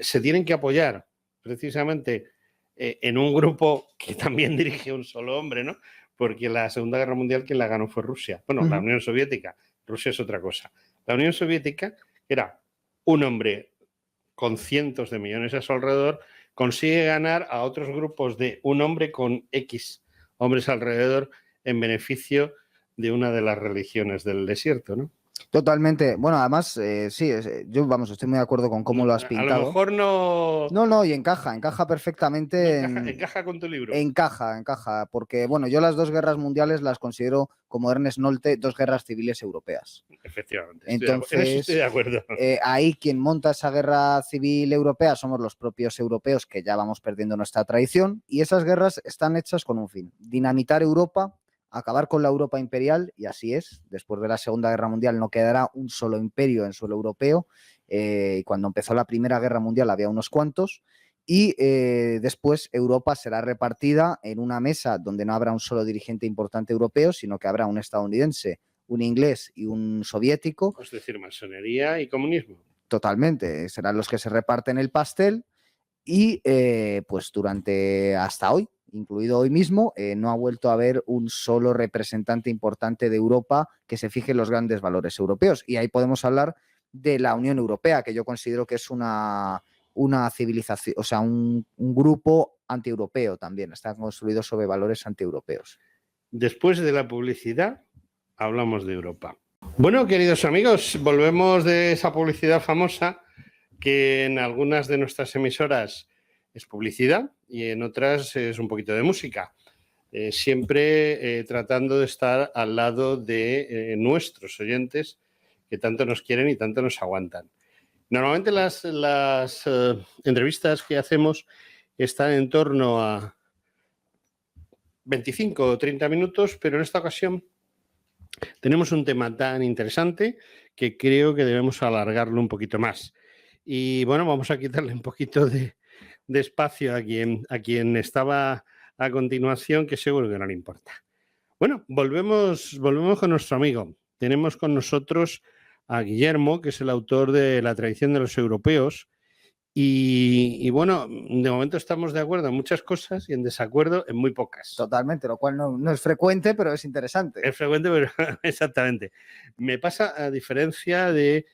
Se tienen que apoyar precisamente en un grupo que también dirige un solo hombre, ¿no? Porque la Segunda Guerra Mundial quien la ganó fue Rusia. Bueno, la Unión Soviética. Rusia es otra cosa. La Unión Soviética era un hombre con cientos de millones a su alrededor, consigue ganar a otros grupos de un hombre con X hombres alrededor en beneficio de una de las religiones del desierto, ¿no? Totalmente. Bueno, además, sí, yo, vamos, estoy muy de acuerdo con cómo lo has pintado. A lo mejor no... No, y encaja perfectamente. Encaja con tu libro. Encaja, porque, bueno, yo las dos guerras mundiales las considero, como Ernest Nolte, dos guerras civiles europeas. Efectivamente. Entonces, estoy de acuerdo. Ahí quien monta esa guerra civil europea somos los propios europeos, que ya vamos perdiendo nuestra tradición, y esas guerras están hechas con un fin: dinamitar Europa, acabar con la Europa imperial, y así es. Después de la Segunda Guerra Mundial no quedará un solo imperio en suelo europeo, y cuando empezó la Primera Guerra Mundial había unos cuantos, y después Europa será repartida en una mesa donde no habrá un solo dirigente importante europeo, sino que habrá un estadounidense, un inglés y un soviético. Es decir, masonería y comunismo. Totalmente, serán los que se reparten el pastel, y pues durante hasta hoy, incluido hoy mismo, no ha vuelto a haber un solo representante importante de Europa que se fije en los grandes valores europeos. Y ahí podemos hablar de la Unión Europea, que yo considero que es una civilización, o sea, un grupo antieuropeo también. Está construido sobre valores antieuropeos. Después de la publicidad, hablamos de Europa. Bueno, queridos amigos, volvemos de esa publicidad famosa que en algunas de nuestras emisoras es publicidad y en otras es un poquito de música. Siempre tratando de estar al lado de nuestros oyentes que tanto nos quieren y tanto nos aguantan. Normalmente las entrevistas que hacemos están en torno a 25 o 30 minutos, pero en esta ocasión tenemos un tema tan interesante que creo que debemos alargarlo un poquito más. Y bueno, vamos a quitarle un poquito de espacio a quien estaba a continuación, que seguro que no le importa. Bueno, volvemos con nuestro amigo. Tenemos con nosotros a Guillermo, que es el autor de La tradición de los europeos. Y bueno, de momento estamos de acuerdo en muchas cosas y en desacuerdo en muy pocas. Totalmente, lo cual no es frecuente, pero es interesante. Es frecuente, pero exactamente. Me pasa a diferencia de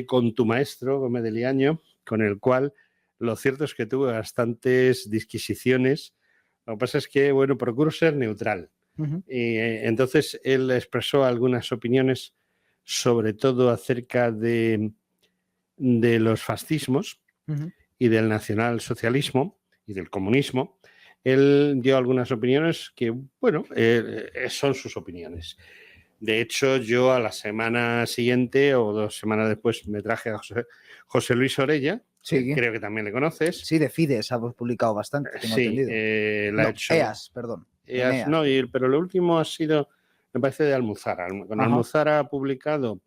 con tu maestro, Gómez de Liaño, con el cual lo cierto es que tuve bastantes disquisiciones. Lo que pasa es que, bueno, procuro ser neutral. Y entonces él expresó algunas opiniones, sobre todo acerca de los fascismos y del nacionalsocialismo y del comunismo. Él dio algunas opiniones que, bueno, son sus opiniones. De hecho, yo a la semana siguiente o 2 semanas después me traje a José Luis Orella, sí, creo que también le conoces. Sí, de Fides ha publicado bastante, tengo entendido. La ha hecho. EAS, perdón. EAS, no, pero lo último ha sido, me parece, de Almuzara. Con Almuzara ha publicado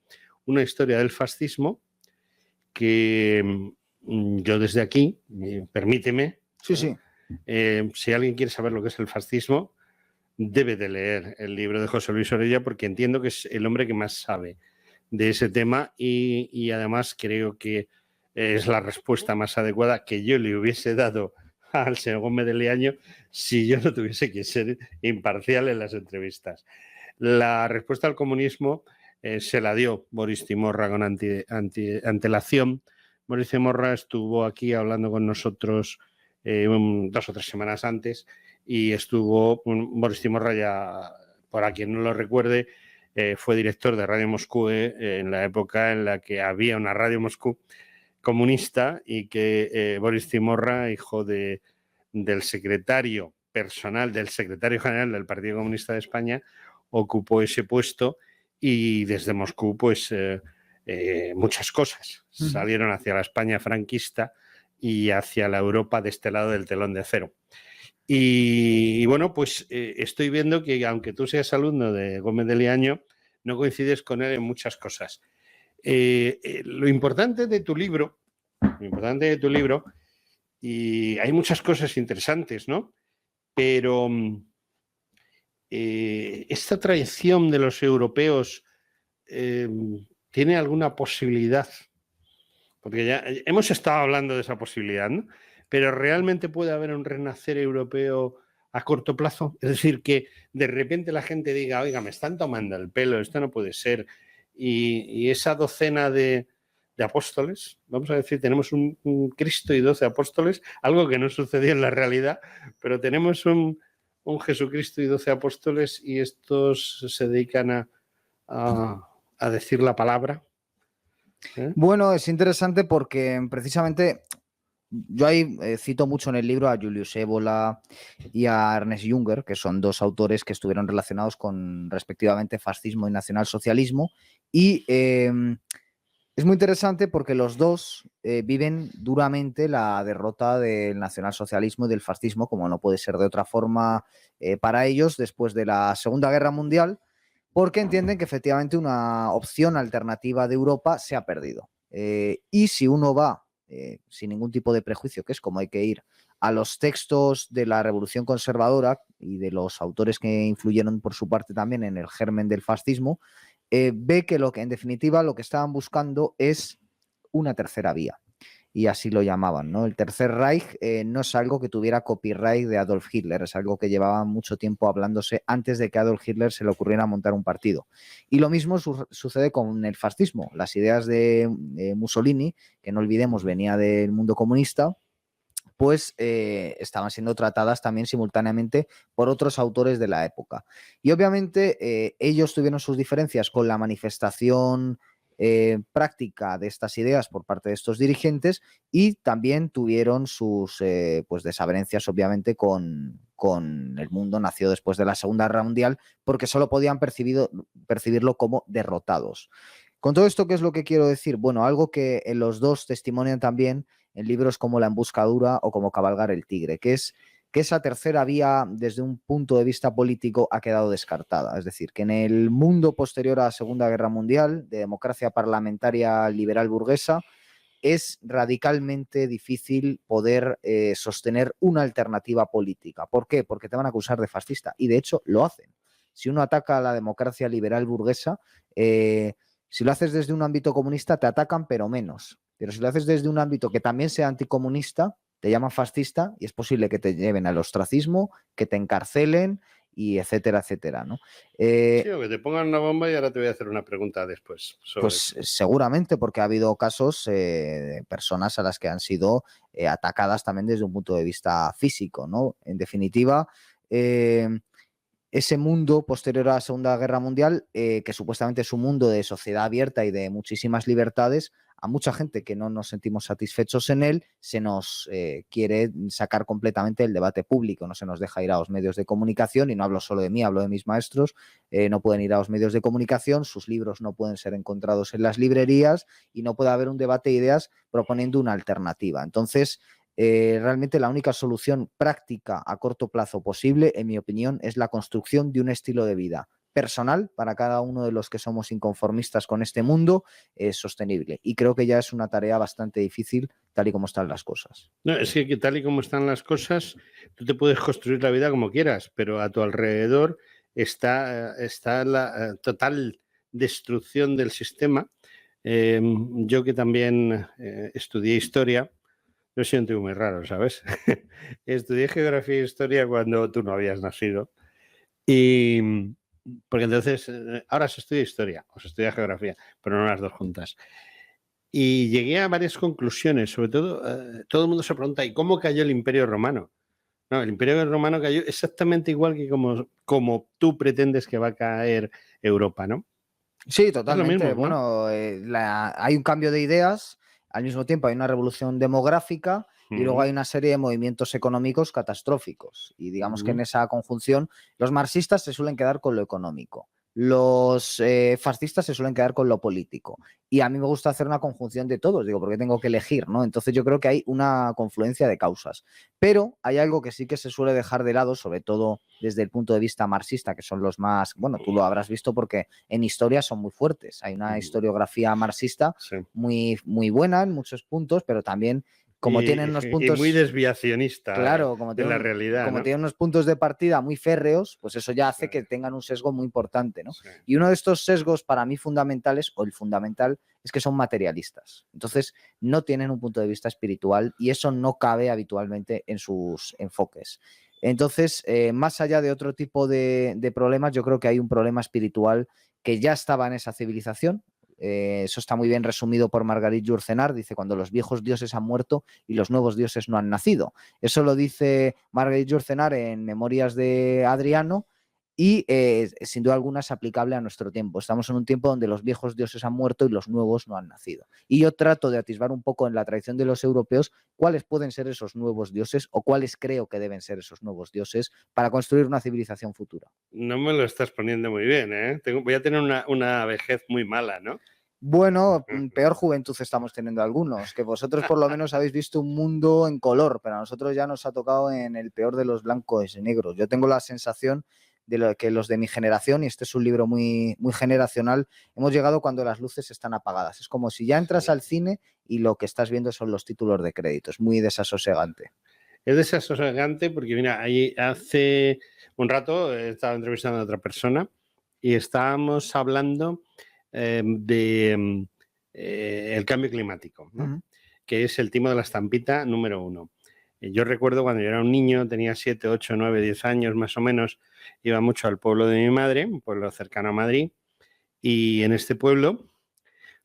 una historia del fascismo que yo desde aquí, permíteme, sí. Si alguien quiere saber lo que es el fascismo, debe de leer el libro de José Luis Orella, porque entiendo que es el hombre que más sabe de ese tema y además creo que es la respuesta más adecuada que yo le hubiese dado al señor Gómez de Liaño si yo no tuviese que ser imparcial en las entrevistas. La respuesta al comunismo se la dio Boris Timorra con antelación. Boris Timorra estuvo aquí hablando con nosotros 2 o 3 semanas antes y estuvo Boris Timorra, ya para quien no lo recuerde, fue director de Radio Moscú en la época en la que había una Radio Moscú comunista y que Boris Timorra, hijo del secretario personal, del secretario general del Partido Comunista de España, ocupó ese puesto y desde Moscú pues muchas cosas salieron hacia la España franquista y hacia la Europa de este lado del telón de acero. Y bueno, pues estoy viendo que aunque tú seas alumno de Gómez de Liaño, no coincides con él en muchas cosas. Lo importante de tu libro, y hay muchas cosas interesantes, ¿no? Pero esta traición de los europeos tiene alguna posibilidad, porque ya hemos estado hablando de esa posibilidad, ¿no? Pero realmente puede haber un renacer europeo a corto plazo, es decir, que de repente la gente diga, oiga, me están tomando el pelo, esto no puede ser, y esa docena de apóstoles, vamos a decir, tenemos un Cristo y 12 apóstoles, algo que no sucedió en la realidad, pero tenemos un Jesucristo y 12 apóstoles y estos se dedican a decir la palabra. Bueno, es interesante porque precisamente yo ahí cito mucho en el libro a Julius Evola y a Ernest Junger, que son dos autores que estuvieron relacionados con respectivamente fascismo y nacionalsocialismo. Y es muy interesante porque los dos viven duramente la derrota del nacionalsocialismo y del fascismo, como no puede ser de otra forma para ellos después de la Segunda Guerra Mundial, porque entienden que efectivamente una opción alternativa de Europa se ha perdido. Y si uno va sin ningún tipo de prejuicio, que es como hay que ir a los textos de la Revolución Conservadora y de los autores que influyeron por su parte también en el germen del fascismo, ve que en definitiva lo que estaban buscando es una tercera vía. Y así lo llamaban, ¿no? El Tercer Reich no es algo que tuviera copyright de Adolf Hitler, es algo que llevaba mucho tiempo hablándose antes de que a Adolf Hitler se le ocurriera montar un partido. Y lo mismo sucede con el fascismo. Las ideas de Mussolini, que no olvidemos venía del mundo comunista, pues estaban siendo tratadas también simultáneamente por otros autores de la época. Y obviamente ellos tuvieron sus diferencias con la manifestación práctica de estas ideas por parte de estos dirigentes y también tuvieron sus pues desavenencias obviamente con el mundo nacido después de la Segunda Guerra Mundial porque solo podían percibirlo como derrotados. Con todo esto, ¿qué es lo que quiero decir? Bueno, algo que en los dos testimonian también en libros como La emboscadura o como Cabalgar el tigre, que es que esa tercera vía desde un punto de vista político ha quedado descartada. Es decir, que en el mundo posterior a la Segunda Guerra Mundial, de democracia parlamentaria liberal burguesa, es radicalmente difícil poder sostener una alternativa política. ¿Por qué? Porque te van a acusar de fascista y de hecho lo hacen. Si uno ataca a la democracia liberal burguesa, si lo haces desde un ámbito comunista te atacan pero menos. Pero si lo haces desde un ámbito que también sea anticomunista, te llaman fascista y es posible que te lleven al ostracismo, que te encarcelen y etcétera, etcétera, ¿no? Sí, o que te pongan una bomba y ahora te voy a hacer una pregunta después sobre pues eso. seguramente porque ha habido casos de personas a las que han sido atacadas también desde un punto de vista físico, ¿no? En definitiva, ese mundo posterior a la Segunda Guerra Mundial, que supuestamente es un mundo de sociedad abierta y de muchísimas libertades, a mucha gente que no nos sentimos satisfechos en él, se nos quiere sacar completamente del debate público, no se nos deja ir a los medios de comunicación, y no hablo solo de mí, hablo de mis maestros, no pueden ir a los medios de comunicación, sus libros no pueden ser encontrados en las librerías y no puede haber un debate de ideas proponiendo una alternativa. Entonces, realmente la única solución práctica a corto plazo posible, en mi opinión, es la construcción de un estilo de vida personal para cada uno de los que somos inconformistas con este mundo, sostenible. Y creo que ya es una tarea bastante difícil tal y como están las cosas. No, es que tal y como están las cosas, tú te puedes construir la vida como quieras, pero a tu alrededor está la total destrucción del sistema. Yo que también estudié historia, lo siento muy raro, ¿sabes? Estudié geografía e historia cuando tú no habías nacido. Y porque entonces, ahora se estudia historia o se estudia geografía, pero no las dos juntas. Y llegué a varias conclusiones, sobre todo, todo el mundo se pregunta, ¿y cómo cayó el Imperio Romano? No, el Imperio Romano cayó exactamente igual que como tú pretendes que va a caer Europa, ¿no? Sí, Es lo totalmente. mismo, ¿no? Bueno, hay un cambio de ideas, al mismo tiempo hay una revolución demográfica y luego hay una serie de movimientos económicos catastróficos. Y digamos que en esa conjunción los marxistas se suelen quedar con lo económico. Los fascistas se suelen quedar con lo político. Y a mí me gusta hacer una conjunción de todos, digo, porque tengo que elegir, ¿no? Entonces yo creo que hay una confluencia de causas. Pero hay algo que sí que se suele dejar de lado, sobre todo desde el punto de vista marxista, que son los más, bueno, tú lo habrás visto porque en historia son muy fuertes. Hay una historiografía marxista muy, muy buena en muchos puntos, pero también como tienen unos puntos... Y muy desviacionista, claro, como de la realidad, como ¿no? tienen unos puntos de partida muy férreos, pues eso ya hace que tengan un sesgo muy importante, ¿no? Sí. Y uno de estos sesgos para mí fundamentales, o el fundamental, es que son materialistas. Entonces, no tienen un punto de vista espiritual y eso no cabe habitualmente en sus enfoques. Entonces, más allá de otro tipo de problemas, yo creo que hay un problema espiritual que ya estaba en esa civilización. Eso está muy bien resumido por Margarit Yourcenar, dice cuando los viejos dioses han muerto y los nuevos dioses no han nacido. Eso lo dice Margarit Yourcenar en Memorias de Adriano y sin duda alguna es aplicable a nuestro tiempo. Estamos en un tiempo donde los viejos dioses han muerto y los nuevos no han nacido. Y yo trato de atisbar un poco en la tradición de los europeos cuáles pueden ser esos nuevos dioses o cuáles creo que deben ser esos nuevos dioses para construir una civilización futura. No me lo estás poniendo muy bien, ¿eh? Voy a tener una vejez muy mala, ¿no? Bueno, peor juventud estamos teniendo algunos, que vosotros por lo menos habéis visto un mundo en color, pero a nosotros ya nos ha tocado en el peor de los blancos y negros. Yo tengo la sensación de que los de mi generación, y este es un libro muy, muy generacional, hemos llegado cuando las luces están apagadas. Es como si ya entras al cine y lo que estás viendo son los títulos de crédito. Es muy desasosegante. Es desasosegante porque, mira, ahí hace un rato estaba entrevistando a otra persona y estábamos hablando de el cambio climático, ¿no? Que es el timo de la estampita número 1. Yo recuerdo cuando yo era un niño, tenía 7, 8, 9, 10 años más o menos, iba mucho al pueblo de mi madre, un pueblo cercano a Madrid, y en este pueblo,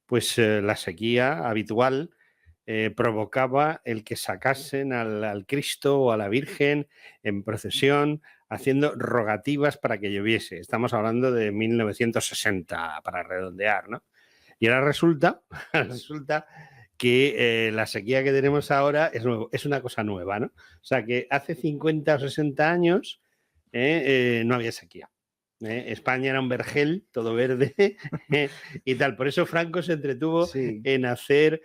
pues la sequía habitual provocaba el que sacasen al Cristo o a la Virgen en procesión, haciendo rogativas para que lloviese. Estamos hablando de 1960, para redondear, ¿no? Y ahora resulta que la sequía que tenemos ahora es una cosa nueva, ¿no? O sea, que hace 50 o 60 años no había sequía. España era un vergel, todo verde y tal. Por eso Franco se entretuvo en hacer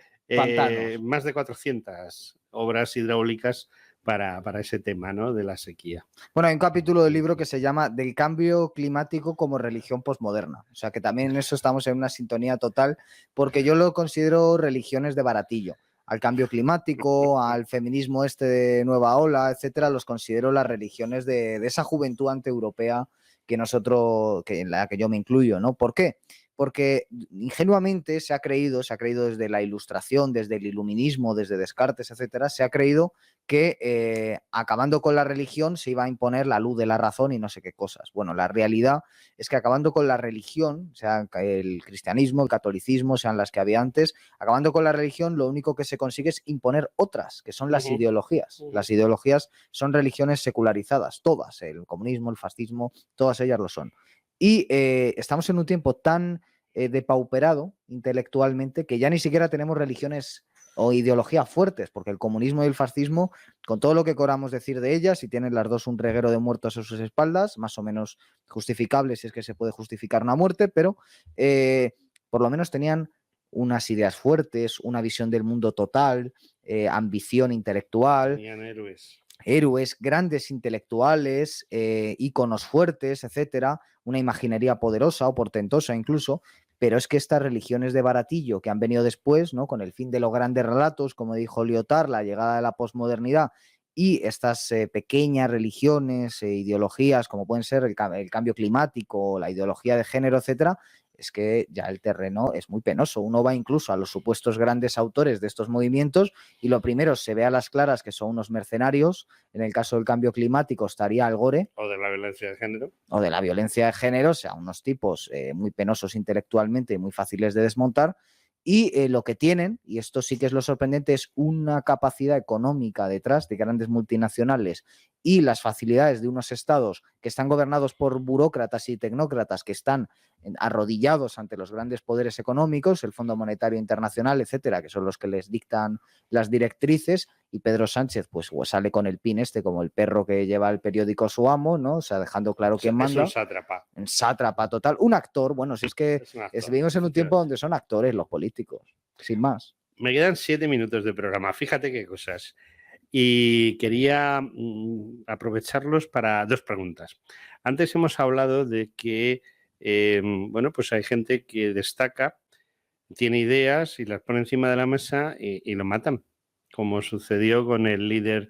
más de 400 obras hidráulicas para ese tema, ¿no? De la sequía. Bueno, hay un capítulo del libro que se llama Del cambio climático como religión posmoderna. O sea que también en eso estamos en una sintonía total, porque yo lo considero religiones de baratillo. Al cambio climático, al feminismo este de nueva ola, etcétera, los considero las religiones de esa juventud antieuropea que nosotros, que en la que yo me incluyo, ¿no? ¿Por qué? Porque ingenuamente se ha creído desde la Ilustración, desde el Iluminismo, desde Descartes, etcétera, se ha creído que acabando con la religión se iba a imponer la luz de la razón y no sé qué cosas. Bueno, la realidad es que acabando con la religión, sea el cristianismo, el catolicismo, sean las que había antes, acabando con la religión lo único que se consigue es imponer otras, que son las ideologías. Las ideologías son religiones secularizadas, todas, el comunismo, el fascismo, todas ellas lo son. Y estamos en un tiempo tan depauperado intelectualmente que ya ni siquiera tenemos religiones o ideologías fuertes, porque el comunismo y el fascismo, con todo lo que queramos decir de ellas, y tienen las dos un reguero de muertos a sus espaldas, más o menos justificable si es que se puede justificar una muerte, pero por lo menos tenían unas ideas fuertes, una visión del mundo total, ambición intelectual. Tenían Héroes, grandes intelectuales, íconos fuertes, etcétera, una imaginería poderosa o portentosa incluso, pero es que estas religiones de baratillo que han venido después, ¿no? Con el fin de los grandes relatos, como dijo Lyotard, la llegada de la posmodernidad, y estas pequeñas religiones, ideologías, como pueden ser el cambio climático, la ideología de género, etcétera, es que ya el terreno es muy penoso. Uno va incluso a los supuestos grandes autores de estos movimientos y lo primero se ve a las claras que son unos mercenarios. En el caso del cambio climático estaría Al Gore. O de la violencia de género. O de la violencia de género, o sea, unos tipos muy penosos intelectualmente y muy fáciles de desmontar. Y lo que tienen, y esto sí que es lo sorprendente, es una capacidad económica detrás de grandes multinacionales y las facilidades de unos estados que están gobernados por burócratas y tecnócratas que están arrodillados ante los grandes poderes económicos, el Fondo Monetario Internacional, etcétera, que son los que les dictan las directrices, y Pedro Sánchez pues sale con el pin como el perro que lleva el periódico a su amo, ¿no? O sea, dejando claro quién manda. Es un sátrapa. Un sátrapa total, un actor, bueno, si es que vivimos en un tiempo donde son actores los políticos, sin más. Me quedan 7 minutos de programa, fíjate qué cosas. Y quería aprovecharlos para 2 preguntas. Antes hemos hablado de que, bueno, pues hay gente que destaca, tiene ideas y las pone encima de la mesa y lo matan, como sucedió con el líder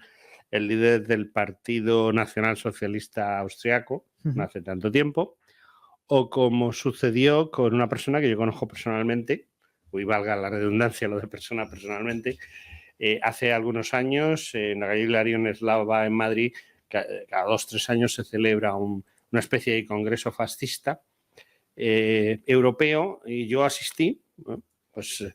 del Partido Nacional Socialista Austriaco, no hace tanto tiempo, o como sucedió con una persona que yo conozco personalmente, y valga la redundancia lo de persona personalmente, hace algunos años, en la calle Hilarión Eslava en Madrid, cada 2 o 3 años se celebra una especie de congreso fascista europeo, y yo asistí, ¿no? Pues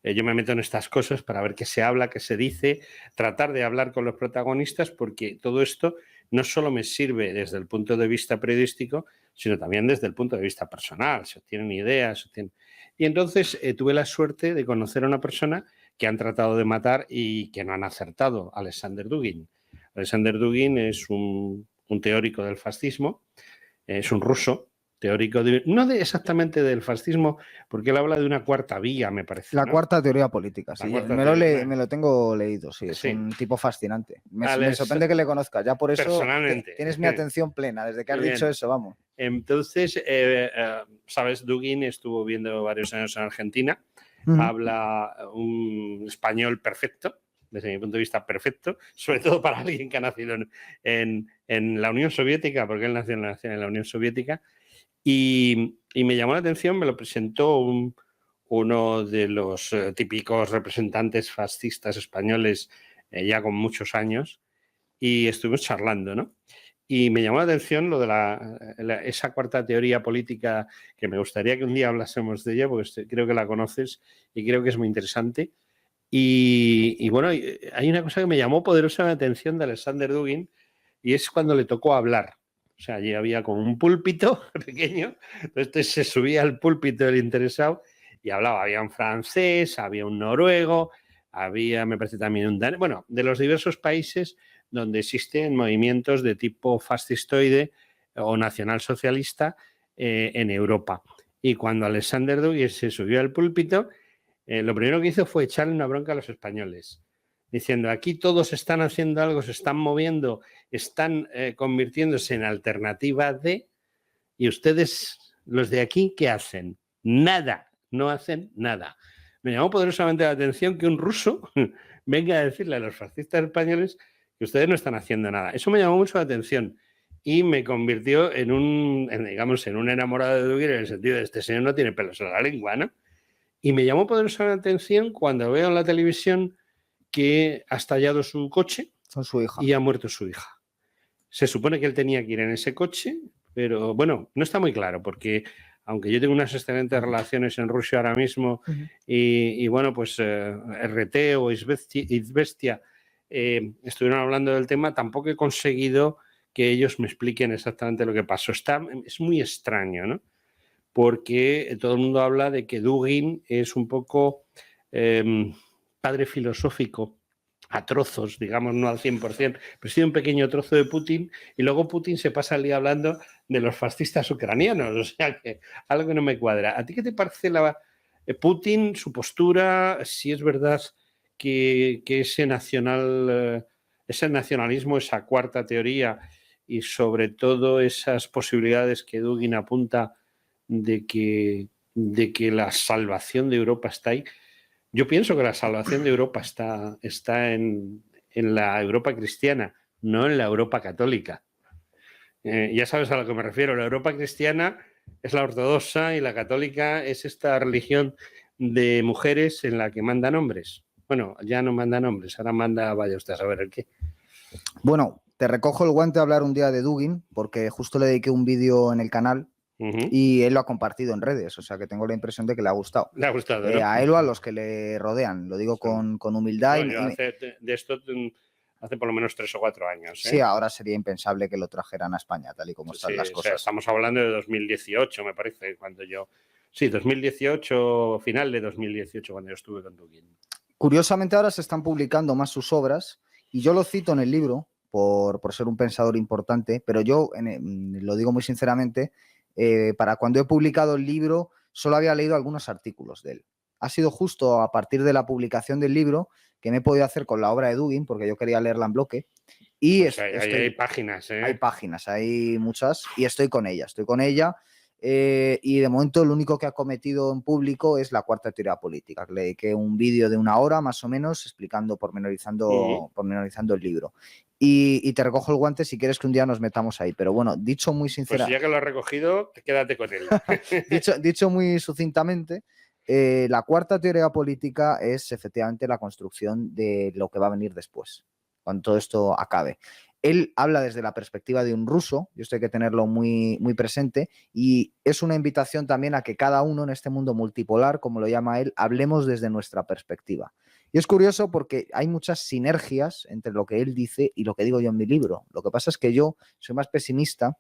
yo me meto en estas cosas para ver qué se habla, qué se dice, tratar de hablar con los protagonistas, porque todo esto no solo me sirve desde el punto de vista periodístico, sino también desde el punto de vista personal. Se obtienen ideas. Y entonces tuve la suerte de conocer a una persona que han tratado de matar y que no han acertado, Alexander Dugin. Alexander Dugin es un teórico del fascismo, es un ruso, teórico no exactamente del fascismo, porque él habla de una cuarta vía, me parece. La cuarta teoría política, sí. Me lo tengo leído, sí. Es un tipo fascinante. Me sorprende que le conozcas. Ya por eso personalmente tienes mi atención plena. Desde que has dicho eso, vamos. Entonces, sabes, Dugin estuvo viviendo varios años en Argentina. Habla un español perfecto, desde mi punto de vista perfecto, sobre todo para alguien que ha nacido en la Unión Soviética, porque él nació en la Unión Soviética. Y me llamó la atención, me lo presentó uno de los típicos representantes fascistas españoles, ya con muchos años, y estuvimos charlando, ¿no? Y me llamó la atención lo de esa cuarta teoría política, que me gustaría que un día hablásemos de ella, porque creo que la conoces y creo que es muy interesante. Y bueno, hay una cosa que me llamó poderosamente la atención de Alexander Dugin, y es cuando le tocó hablar. O sea, allí había como un púlpito pequeño, entonces se subía al púlpito del interesado y hablaba. Había un francés, había un noruego, había, me parece, también un danés, bueno, de los diversos países donde existen movimientos de tipo fascistoide o nacionalsocialista en Europa. Y cuando Alexander Dugin se subió al púlpito, lo primero que hizo fue echarle una bronca a los españoles, diciendo: aquí todos están haciendo algo, se están moviendo, están convirtiéndose en alternativa de, y ustedes, los de aquí, ¿qué hacen? Nada, no hacen nada. Me llamó poderosamente la atención que un ruso venga a decirle a los fascistas españoles que ustedes no están haciendo nada. Eso me llamó mucho la atención y me convirtió en un enamorado de Dugin, en el sentido de este señor no tiene pelos en la lengua, ¿no? Y me llamó poderosamente la atención cuando veo en la televisión que ha estallado su coche su hija. Y ha muerto su hija. Se supone que él tenía que ir en ese coche, pero bueno, no está muy claro, porque aunque yo tengo unas excelentes relaciones en Rusia ahora mismo, y bueno, pues RT o Izvestia estuvieron hablando del tema, tampoco he conseguido que ellos me expliquen exactamente lo que pasó. Es muy extraño, ¿no? Porque todo el mundo habla de que Dugin es un poco padre filosófico a trozos, digamos, no al 100%, pero sí un pequeño trozo de Putin, y luego Putin se pasa el día hablando de los fascistas ucranianos, o sea que algo que no me cuadra. ¿A ti qué te parece Putin, su postura, si es verdad que ese nacionalismo, esa cuarta teoría, y sobre todo esas posibilidades que Dugin apunta de que la salvación de Europa está ahí? Yo pienso que la salvación de Europa está en la Europa cristiana, no en la Europa católica. Ya sabes a lo que me refiero. La Europa cristiana es la ortodoxa y la católica es esta religión de mujeres en la que mandan hombres. Bueno, ya no mandan hombres, ahora vaya usted a saber el qué. Bueno, te recojo el guante a hablar un día de Dugin, porque justo le dediqué un vídeo en el canal. Y él lo ha compartido en redes, o sea que tengo la impresión de que le ha gustado. Le ha gustado, ¿no? A él o a los que le rodean, lo digo con humildad. No, yo de esto hace por lo menos 3 o 4 años. Sí, ahora sería impensable que lo trajeran a España, tal y como están las cosas. O sea, estamos hablando de 2018, me parece, cuando yo... Sí, 2018, final de 2018, cuando yo estuve con Dugin. Curiosamente ahora se están publicando más sus obras y yo lo cito en el libro por ser un pensador importante, pero yo lo digo muy sinceramente, para cuando he publicado el libro solo había leído algunos artículos de él. Ha sido justo a partir de la publicación del libro que me he podido hacer con la obra de Dugin, porque yo quería leerla en bloque. Y pues hay páginas, ¿eh? Hay páginas, hay muchas, y estoy con ella. Y de momento lo único que ha cometido en público es la cuarta teoría política. Le dediqué un vídeo de 1 hora más o menos explicando, pormenorizando el libro. Y te recojo el guante si quieres que un día nos metamos ahí. Pero bueno, dicho muy sinceramente... Pues ya que lo has recogido, quédate con él. dicho muy sucintamente, la cuarta teoría política es efectivamente la construcción de lo que va a venir después, cuando todo esto acabe. Él habla desde la perspectiva de un ruso, y esto hay que tenerlo muy, muy presente, y es una invitación también a que cada uno en este mundo multipolar, como lo llama él, hablemos desde nuestra perspectiva. Y es curioso porque hay muchas sinergias entre lo que él dice y lo que digo yo en mi libro. Lo que pasa es que yo soy más pesimista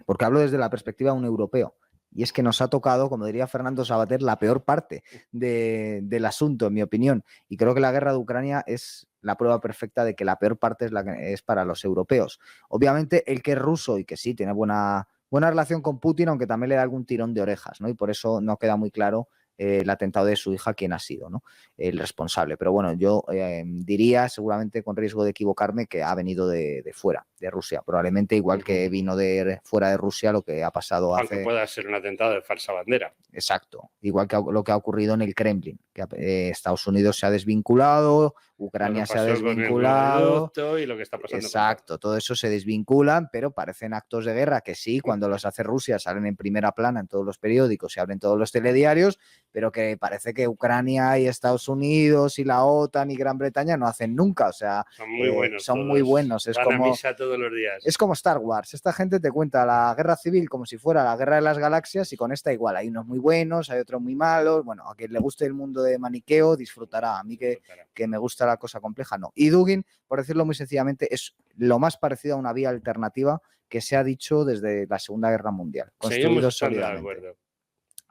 porque hablo desde la perspectiva de un europeo. Y es que nos ha tocado, como diría Fernando Savater, la peor parte del asunto, en mi opinión. Y creo que la guerra de Ucrania es la prueba perfecta de que la peor parte es la que es para los europeos. Obviamente, el que es ruso y que sí tiene buena relación con Putin, aunque también le da algún tirón de orejas, ¿no? Y por eso no queda muy claro el atentado de su hija, quién ha sido, ¿no? El responsable. Pero bueno, yo diría, seguramente con riesgo de equivocarme, que ha venido de fuera, de Rusia. Probablemente igual que vino de fuera de Rusia lo que ha pasado Aunque pueda ser un atentado de falsa bandera. Exacto. Igual que lo que ha ocurrido en el Kremlin, que Estados Unidos se ha desvinculado, Ucrania se ha desvinculado. Y lo que está pasando. Exacto, todo eso se desvinculan, pero parecen actos de guerra que sí, cuando los hace Rusia salen en primera plana en todos los periódicos, se abren todos los telediarios, pero que parece que Ucrania y Estados Unidos y la OTAN y Gran Bretaña no hacen nunca. O sea, son muy buenos. Son muy buenos. Es van como, a misa todos los días. Es como Star Wars. Esta gente te cuenta la guerra civil como si fuera la guerra de las galaxias y con esta igual. Hay unos muy buenos, hay otros muy malos. Bueno, a quien le guste el mundo de maniqueo disfrutará. A mí que me gusta la cosa compleja, no. Y Dugin, por decirlo muy sencillamente, es lo más parecido a una vía alternativa que se ha dicho desde la Segunda Guerra Mundial. Construido sólidamente.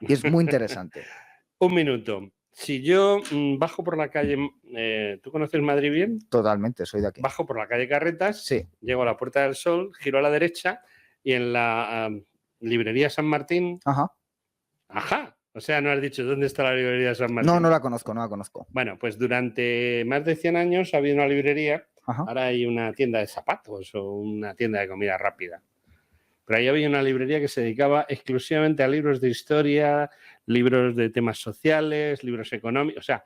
Y es muy interesante. Un minuto. Si yo bajo por la calle, ¿tú conoces Madrid bien? Totalmente, soy de aquí. Bajo por la calle Carretas, sí. Llego a la Puerta del Sol, giro a la derecha y en la librería San Martín... Ajá. O sea, no has dicho dónde está la librería San Martín. No la conozco. Bueno, pues durante más de 100 años ha habido una librería. Ahora hay una tienda de zapatos o una tienda de comida rápida. Pero ahí había una librería que se dedicaba exclusivamente a libros de historia, libros de temas sociales, libros económicos, o sea,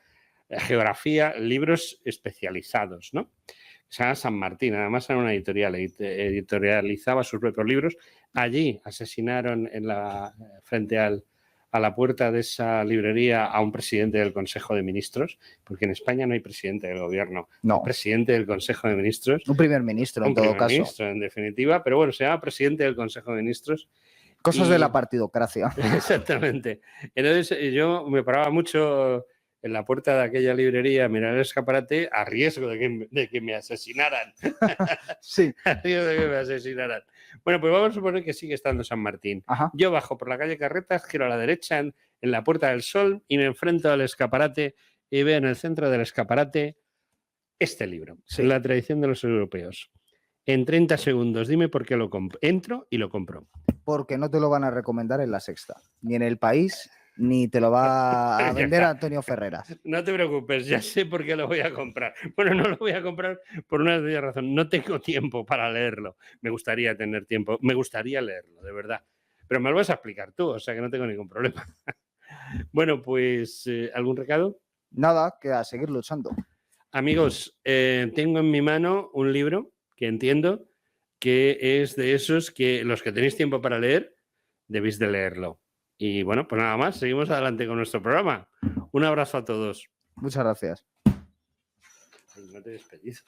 geografía, libros especializados, ¿no? Se llama San Martín, además era una editorial, editorializaba sus propios libros. Allí asesinaron frente a la puerta de esa librería a un presidente del Consejo de Ministros, porque en España no hay presidente del gobierno, no. Presidente del Consejo de Ministros. Un primer ministro, en todo caso. Un primer ministro, en definitiva, pero bueno, se llama presidente del Consejo de Ministros. Cosas de la partidocracia. Exactamente. Entonces yo me paraba mucho en la puerta de aquella librería a mirar el escaparate a riesgo de que me asesinaran. Sí. A riesgo de que me asesinaran. Bueno, pues vamos a suponer que sigue estando San Martín. Yo bajo por la calle Carretas, giro a la derecha en la Puerta del Sol y me enfrento al escaparate y veo en el centro del escaparate este libro, La tradición de los europeos. En 30 segundos, dime por qué lo compro. Entro y lo compro. Porque no te lo van a recomendar en La Sexta, ni en El País, ni te lo va a vender Antonio Ferreras. No te preocupes, ya sé por qué lo voy a comprar. Bueno, no lo voy a comprar por una sencilla razón. No tengo tiempo para leerlo. Me gustaría tener tiempo. Me gustaría leerlo, de verdad. Pero me lo vas a explicar tú, o sea que no tengo ningún problema. Bueno, pues, ¿algún recado? Nada, que a seguir luchando. Amigos, tengo en mi mano un libro que entiendo que es de esos que los que tenéis tiempo para leer, debéis de leerlo. Y bueno, pues nada más, seguimos adelante con nuestro programa. Un abrazo a todos. Muchas gracias. No te he despedido.